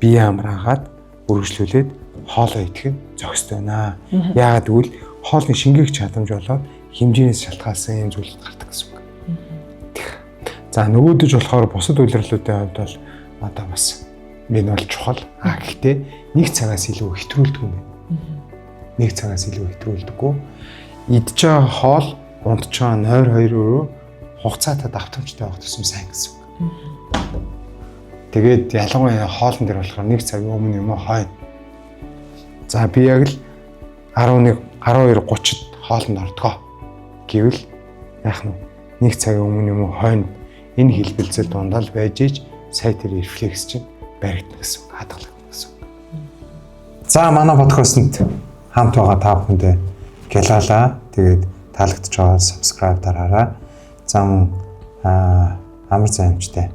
бие амраагаад өргөжлүүлээд хоолоо идэх нь зохистой байна. Яагаад гэвэл хоолны шингээх чадамж болоод хэмжээнээс шалтгаалсан юм зүйл гардаг гэсэн үг. За нөгөөдөж болохоор бусад үйлрэлүүдийн хувьд бол одоо бас энэ бол чухал. Гэхдээ нэг цагаас илүү хэтрүүлдэг юм байна. Нэг цагаас илүү хэтрүүлдэггүй. Идж байгаа хоол, унтж байгаа нойр хоёр өөрөө хугацаатай давтамжтай байх тусам сайн гэсэн үг. Тэгээд ялангуяа хоолн дээр болохоор нэг цагийн өмнө юм уу хойно. За би яг л 12:30-д хоолнд ордгоо гэвэл яах нь нэг цагийн өмнө юм уу хойно энэ хэлбэлзэл дундаа байж иж сая тэр рефлекс чинь баригдана гэсэн үг, хадгалагдана гэсэн үг. За манай подкастэнд хамт байгаа та бүхэндээ гялалаа. Тэгээд таалагдж байгаа subscribe дараарай. За мөн амар зай амжтай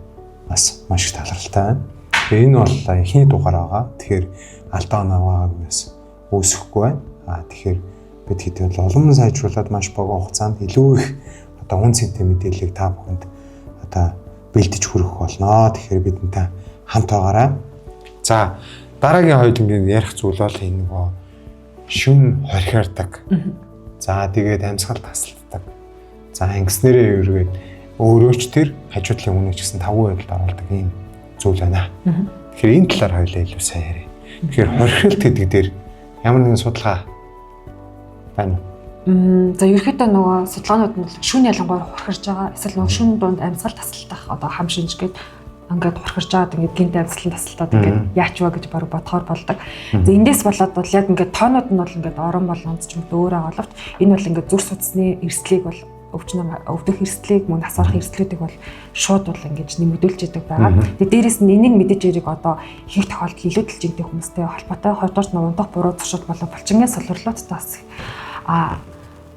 бас маш их талархалтай байна. Тэгээ энэ бол ихний дугаар байгаа. Тэгэхээр алдаа оноогоос үүсэхгүй байна. Тэгэхээр бид хэдийн улам сайжруулад маш богино хугацаанд илүү их одоо үн цэнтэй мэдээллийг та бүхэнд одоо бэлдэж хүргэх болно. Тэгэхээр бидэнтэй хамт байгаарай. За дараагийн хоёулангийн ярих зүйл бол энэ нөгөө шүн хорхиордаг. За тэгээд амьсгал тасалддаг. За ангиснэрээ өргөд өөрөө ч тэр хажуудлын үнэ ч гэсэн 5% оруулдаг юм зүйл байна. Тэгэхээр энэ талаар хоёулаа илүү сайн ярив. Тэгэхээр хорхиолт гэдэг дээр ямар нэгэн судалгаа байна уу? За ерөөхдөө нөгөө судалгаанууд нь шүүн ялангуяа хорхирж байгаа. Эсвэл нөгөө шүүн дунд амьсгал тасалдах одоо хам шинж гээд ингээд хорхирж байгаад ингээд гинт амьсгалын тасалдаад ингээд яач вэ гэж баруун бодохоор болдог. За эндээс болоод бол яг ингээд тоонууд нь бол ингээд орон болгонд ч юм өөр агалавч энэ бол ингээд зүр судасны эрсдлийг бол өвдөх эрсдлийг мөн асарах эрсдлүүдийг бол шууд бол ингэж нэмэгдүүлж яадаг байгаа. Тэгээд дээрэс нь энийг мэдэж ирэх одоо их тохиолдолд илүү дэлжинтэй хүмүүстэй холбоотой хоёрдугаар нь унтах буруу туршилт болон булчингийн солирлуудтай бас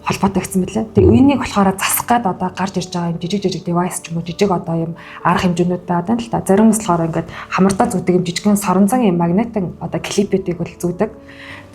холбоотой гэсэн мэлээ. Тэгээ үнийг болохоор засах гээд одоо гарч ирж байгаа юм жижиг девайс ч юм уу жижиг одоо юм арга хэмжээнүүд байдаг л та. Зарим нь болохоор ингээд хамардаа зүүдэг юм жижигхэн соронзон юм магнитын одоо клипүүдийг бол зүүдэг.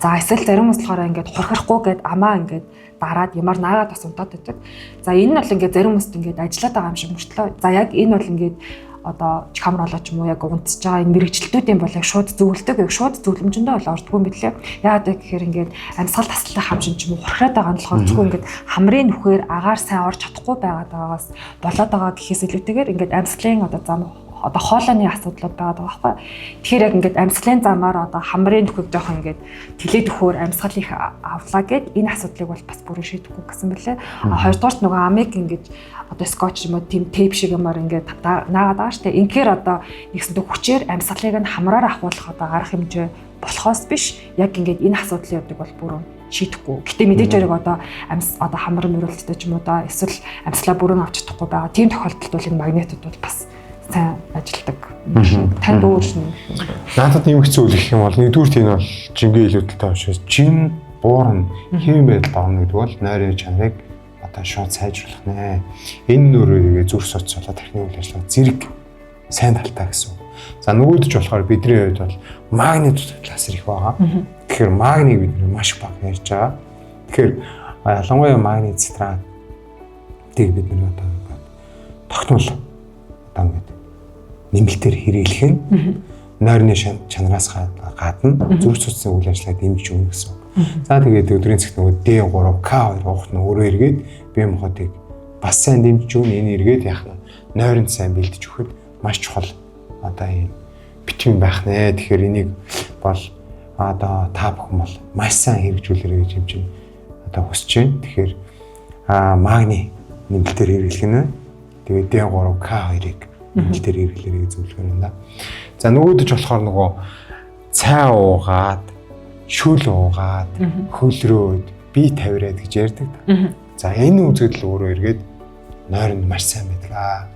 За эсвэл зарим нь болохоор ингээд хурхирахгүй гээд амаа ингээд дараад ямаар наагаад бас унтаад байдаг. За энэ нь бол ингээд зарим хүмүүст ингээд ажиллаад байгаа юм шиг мөртлөө. За яг энэ бол ингээд одоо камер олооч юм уу яг унтж байгаа энэ мэрэгчлэлтүүдийн бол яг шууд зөвлөдөг, яг шууд зөвлөмжөндөө бол ордгүй юм билээ. Яагаад гэхээр ингээд амьсгал таслах хамшин ч юм уу хурхраад байгаа нь болохоор зөвхөн ингээд хамрын нүхээр агаар сайн орж чадахгүй байгаагаас болоод байгаа гэхээс илүүтэйгээр ингээд амьсгалын одоо зам одоо хоолойны асуудлууд байгаа байхгүй. Тэгэхээр яг ингээд амьсгалын замаар одоо хамрын нүхийг жоох ингээд тэлээд өгөхөөр амьсгал их авлаа гэд энэ асуудлыг бол бас бүрэн шийдэхгүй гэсэн бэлээ. Хоёрдугаарт нөгөө амиг ингээд одоо скотч юм уу тийм тейп шиг юмар ингээд наагаад байгаа штэ. Инхээр одоо нэгсэндээ хүчээр амьсгалыг нь хамраар ахуулах одоо арга хэмжээ болохоос биш яг ингээд энэ асуудлын явдаг бол бүрэн шийдэхгүй. Гэтэ мэдээж яг одоо одоо хамар мөрөлттэй ч юм уу да эсвэл амьсгалаа бүрэн авч чадахгүй байгаа. Тийм тохиолдолд бол энэ магнитууд бол бас сайн ажилдаг. Танд өөрснө. Надад юм хэцүү үйл гэх юм бол нэгдүгürt энэ бол жингээ илүүдэлтэй учраас жин буурна хэвэн байдалд орно гэдэг бол нойрын чанарыг одоо шууд сайжруулах нэ. Энэ нөрөөгээ зүрх судас болоод тархины үйл ажиллагаа зэрэг сайн талтаа гэсэн. За нөгөөдөж болохоор бидний хувьд бол магнитууд талаас их байгаа. Тэгэхээр магниг бид маш бага ярьж байгаа. Тэгэхээр ялангуяа магнит цитрат тийг бид одоо тогтмол одоо ингээд нэмэлтээр хэрэглэх нь нойрны чанараас гадна зүрх судасны үйл ажиллагааг дэмжиж өгнө гэсэн. За тэгээд өдрийн цэгт нөгөө D3, K2 уухт нь өөрөө эргээд бие махбодыг бас сайн дэмжиж өгнө. Энэ эргээд яах нь нойронд сайн бэлдэж өгөхөд маш чухал одоо ийм битүүн байх нэ. Тэгэхээр энийг бол одоо та бүхэн бол маш сайн хэрэгжүүлээрэй гэж юм чинь одоо хүсэж байна. Тэгэхээр магний нэмэлтээр хэрэглэх нь тэгээд D3, K2-ыг нэмэлтээр хэрэглээрэй гэж зөвлөгөө байна. За нөгөөдөж болохоор нөгөө цай уугаад, шүл уугаад, хөлрөөд, бие тавираад гэж ярьдаг. За энэ үзэгдэл өөрөө эргээд нойронд маш сайн байдаг.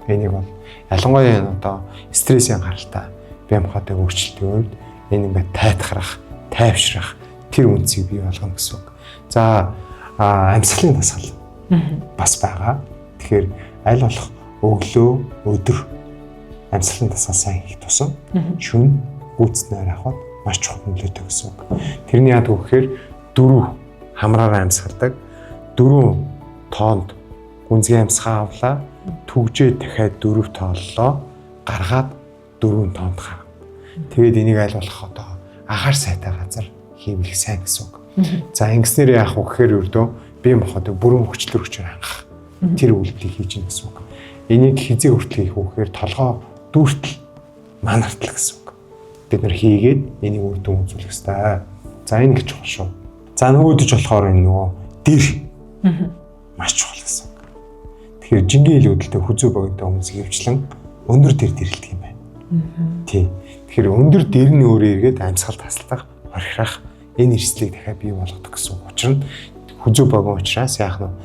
Энийг бол ялангуяа энэ одоо стрессийн гаралтай бие махбодыг өөрчлөлтийн үед энэ ингээд тайтгарах, тайвшрах тэр үндсийг бий болгоно гэсэн үг. За амьсгалын дасгал бас байгаа. Тэгэхээр аль болох өглөө, өдөр амьсгалын дасгал сайн хийх тусам шөнө гүйцэтнээр авахд маш чухал нөлөөтэй гэсэн үг. Тэрний яадаг вэ гэхээр 4 хамраараа амьсгалдаг, 4 тоонд гүнзгий амьсгаа авлаа, түгжээ дахиад 4 тооллоо, гаргаад 4 тоонд гаргав. Тэгээд энийг аль болох одоо агаар сайтай газар хийвлэх сайн гэсэн үг. За ингэснээр яах вэ гэхээр өрдөө бие махбодыг бүрэн хүчлэр хүчээр хангах тэр үйлдэлийг хийж гэнэ гэсэн үг. Энийг хизээ хүртэл хийх вэ гэхээр толгоо дүүртэл манартал гэсэн үг. Бид нар хийгээд энийг үр дүн үзүүлэх хэрэгтэй. За энэ их чухал шүү. За нөгөөдөж болохоор энэ нөгөө дэр маш чухал гэсэн үг. Тэгэхээр жингийн илүүдэлтэй хүзүү богинотой хүмүүс хөвчлэн өндөр дэр дэрэлдэг юм байна. Тий. Тэгэхээр өндөр дэр нь өөрөө эргээд амьсгал таслах, хорхирах энэ эрсдлийг дахиад бий болгодог гэсэн учир нь хүзүү богино учраас яах нь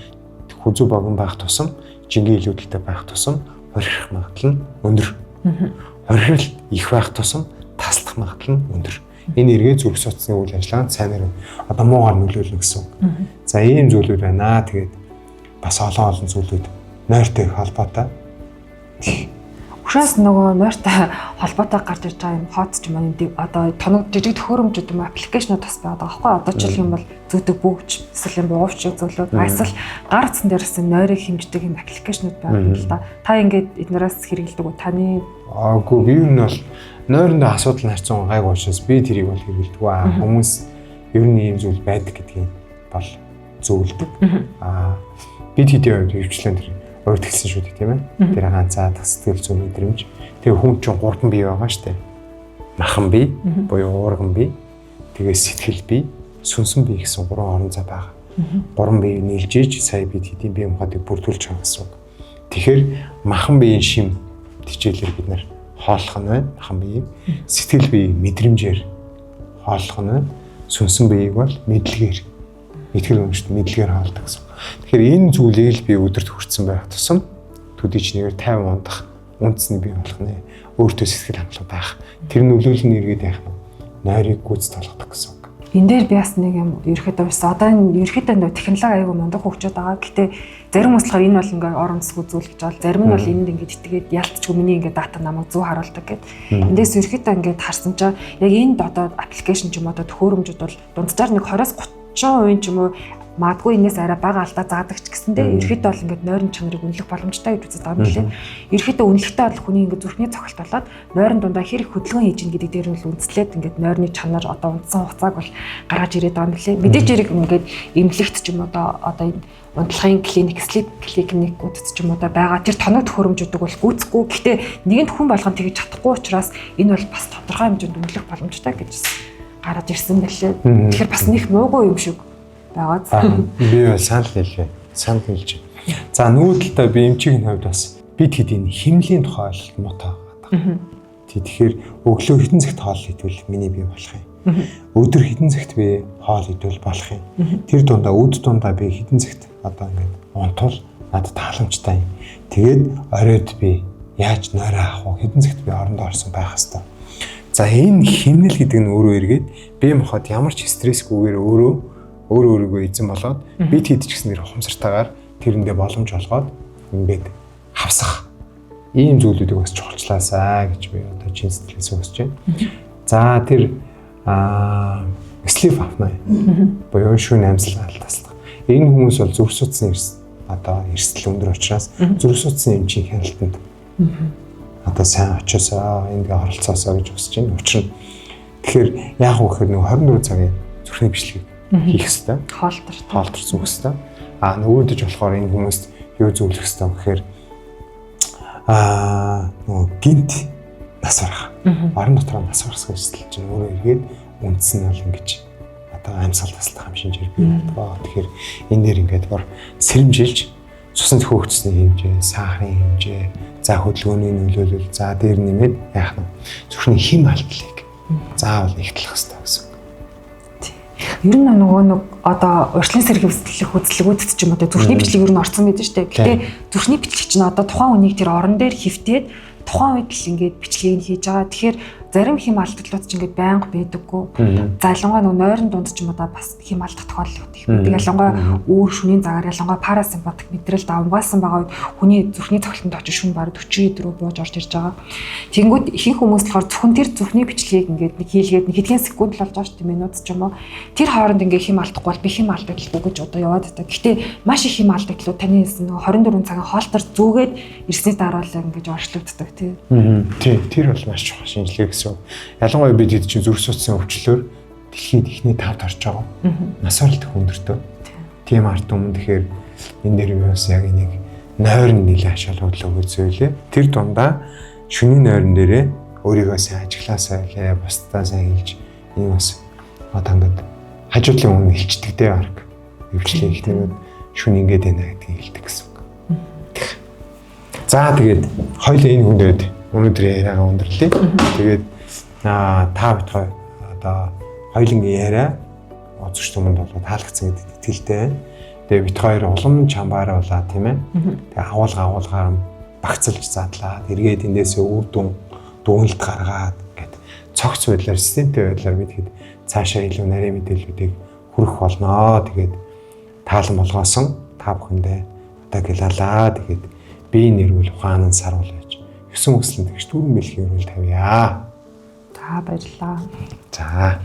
хүзүү богино байх тусам жингийн илүүдэлтэй байх тусам хорхирах магадлал нь өндөр. Хорхирал их байх тусам таслах магадлал нь өндөр. Энэ эргээд зүрх судасны үйл ажиллагаанд сайнаар одоо муугаар нөлөөлнө гэсэн үг. За ийм зүйлүүд байна. Тэгээд бас олон зүйлүүд нойртой холбоотой. Уушаас нөгөө нойртой холбоотой гарч ирж байгаа юм хот ч юм одоо тоног жижиг төхөөрөмжүүд юм аппликейшнууд бас байдаг аахгүй. Одоо ч юм бол зүйдэг бүүвч эсвэл юм уувч зөвлөд эсвэл гар утсан дээрээс нойрыг хэмждэг юм аппликейшнууд байдаг юм л да. Та ингээд эднээс хэрэгэлдэг үү? Таны аагүй би юу нь бол нойрондоо асуудал харьцан гайг учраас би тэрийг бол хэрэгэлдэг аа. Хүмүүс ер нь ийм зүйл байдаг гэдгийг бол зөвлөдөг. Бид хэдийн хөвчлэн тэр урд хэлсэн шүү дээ тийм ээ. Тэр ганцаа сэтгэл зүйн мэдрэмж. Тэгээ хүн чинь 3 бие байгаа шүү дээ. Махан бие, буюу уурган бие, тэгээ сэтгэл бие, сүнсэн бие гэсэн 3 орон зай байгаа. 3 бие нийлжээж сая бид хэдийн бие махбодыг бүрдүүлж байгаа гэсэн үг. Тэгэхээр махан биеийн шим хичээлээр бид нар хооллох нь байна. Махан биеийг сэтгэл биеийг мэдрэмжээр хооллох нь байна. Сүнсэн биеийг бол мэдлэгээр итгэл үнэмшид мэдлэгээр хоолдог гэсэн. Тэгэхээр энэ зүйлийг л би өдөрт хүртсэн байх тусам төдийч нэгээр 50 ундах үндэсний бий болох нэ. Өөртөө сэтгэл хангалуун байх. Тэр нөлөөлөл нь эргээд яах нь нойрыг гүйцэд болгодог гэсэн үг. энэ дээр би бас нэг юм ерөөхдөө байсан. Одоо энэ ерөөхдөө нөө технологи аягүй мундаг хөгжөөд байгаа. Гэтэ зарим услахаар энэ бол ингээ орон зэсгүй зүйл гэж бол зарим нь бол энд ингээд итгээд ялцчгүй миний ингээ дата намайг зөв харуулдаг гэд. Эндээс ерөөхдөө ингээд харсан чинь яг энэ одоо аппликейшн ч юм одоо төхөөрөмжүүд бол дунджаар нэг 20-30% ч юм уу магадгүй энэс арай бага алдаа заадаг ч гэсэндээ ерөөхдөө бол ингээд нойрон чанарыг үнэлэх боломжтой гэж үздэг байгаа юм лээ. Ерөөхдөө үнэлэхдээ бол хүний ингээд зүрхний цогцолт болоод нойрон дундаа хэрэг хөдөлгөөн хийж ин гэдэг дээр нь л үндэслээд ингээд нойрны чанар одоо унтсан хугацааг бол гаргаж ирээд байгаа юм лээ. Мэдээж хэрэг ингээд эмнэлэгт ч юм одоо энэ унтлагын клиник, sleep клиникүүд ч юм уу байгаа тэр тоног төхөөрөмжүүдийг бол гүйцэхгүй. Гэхдээ нэгэнт хүн болгон тэгж чадахгүй учраас энэ бол бас тодорхой хэмжээнд үнэлэх боломжтой гэж гараад ирсэн байлээ. Тэгэхээр бас нэг муугүй юм шиг байгаа. Би санал хэлж. За нөгөө талдаа би эмчийн хувьд бас бид хэд энэ химлийн тухай ойлголт муутай байгаа. Тэгэхээр өглөө хэдэн цагт хоол идвэл миний бие болох юм. Өдөр хэдэн цагт би хоол идвэл болох юм. Тэр дундаа өд дундаа би хэдэн цагт одоо ингээд унтвал надад тааламжтай юм. Тэгээд оройд би яаж нойроо авах вэ? Хэдэн цагт би орондоо орсон байх хэвээр. За энэ химнэл гэдэг нь өөрөө эргээд бие махбод ямар ч стрессгүйгээр өөрийгөө эзэн болоод бид хэд ч гэсэн нэр ухамсартайгаар тэрэндээ боломж олгоод ингээд хавсах ийм зүйлүүдийг бас чухалчлаасаа гэж би одоо чин сэтгэлээс хүсэж байна. За тэр sleep apnea буюу шөнө амьсгал алдааслах. Энэ хүмүүс бол зүрх судасны эрсдэл өндөр учраас зүрх судасны эмчийн хяналтанд одоо сайн очиосоо ингээ оролцоосоо гэж хүсэж байна. Учир нь тэгэхээр яг үхээр нэг 24 цагийн зүрхний бичлэгийг хийх хэрэгтэй. Хоолтор зүүх хэрэгтэй. Нөгөөдөж болохоор энэ хүмүүст юу зөвлөх хэрэгтэй гэхээр нөгөө гинт нас барах. Орон дотроо нас барах гэсэн чинь өөрөө эргээд үндс нь бол ингэж одоо амьсгал таслах хам шинжээр бий болдог. Тэгэхээр энэ дээр ингээд бүр сэрэмжилж цуснд хөөгцсний хэмжээ, сахарын хэмжээ, за хөдөлгөөний нөлөөлөл, за дээр нэмээд яах нь зүрхний хим алдлыг заавал нэгтлэх хэрэгтэй гэсэн. Ер нь нөгөө нэг одоо урьдчилан сэргийгдэх хөдөлгөөнүүд ч юм уу зүрхний бичлэг ер нь орсон байдаг шүү дээ. Гэтэ зүрхний бичлэг чинь одоо тухайн үнийг тэр орон дээр хөвтөөд тухайн үед л ингээд бичлэгийг хийж байгаа. Тэгэхээр зарим хим алдатлууд ч ингээд байнга байдаггүй. За ялангуяа нөгөө нойрон дунд ч юм уу бас хим алдах тохиолдол их байдаг. Ялангуяа өөр шүнийн цагаар ялангуяа парасимпатик мэдрэл давмгаалсан байгаа үед хүний зүрхний цогцолтод очиж шүн бараг 40 рүү бууж орж ирж байгаа. Тэнгүүд ихэнх хүмүүс болохоор зөвхөн тэр зүрхний бичлэгийг ингээд нэг хийлгээд нэг хэдхэн секунд л болж байгаа шүү дээ, минут ч юм уу. Тэр хооронд ингээд хим алдахгүй бол би хим алдаггүй гэж одоо яваад байгаа. Гэхдээ маш их хим алдаглууд таны хэлсэн нөгөө 24 цагийн хоолтор зүүгээд ирсний дараалал ингээд орчлогддог тий. Тэр бол маш чухал шинжилгээ гэсэн. Ялангуяа бид хэд чинь зүрх судасны өвчлөөр дэлхийд ихний тавд орж байгаа. Нас оролт өндөртөө. Тийм ард түмэн тэгэхээр энэ дээр юус яг нэг нойрон нэлээ ашиглуулдаг үзүүлээ. Тэр дундаа шөнийн нойрон дээрээ өөрийгөө сайн ажиглаасаа илээ, бусдаа сайн хэлж энэ бас одоо ингээд хажуудлын өмнө хэлцдэг дээ баг. Өвчлөө ихнэрүүд шүн ингээд байна гэдгийг хэлдэг гэсэн. За тэгээд хоёлаа энэ хүндэд өнөөдөр яриагаа өндөрлөе. Тэгээд та битгой одоо хоёлын яриа оцогч түмэнд болоод таалагдсан гэдэгт итгэлтэй байна. Тэгээд бит хоёр улам чамбаараа болоо тийм ээ. Тэгээд агуулгаар багцалж задлаад эргээд эндээсээ үр дүнэлт гаргаад гэд цогц байдлаар системтэй байдлаар бид хэд цаашаа илүү нарийн мэдээллүүдийг хүргэх болноо. Тэгээд таалан болгоосон та бүхэндээ одоо гэлалаа. Тэгээд бие нэрвэл ухаан нь саруул байж 9 өслөнд тэгш түрэн бэлгийн өрөөл тавья. За баярлалаа. За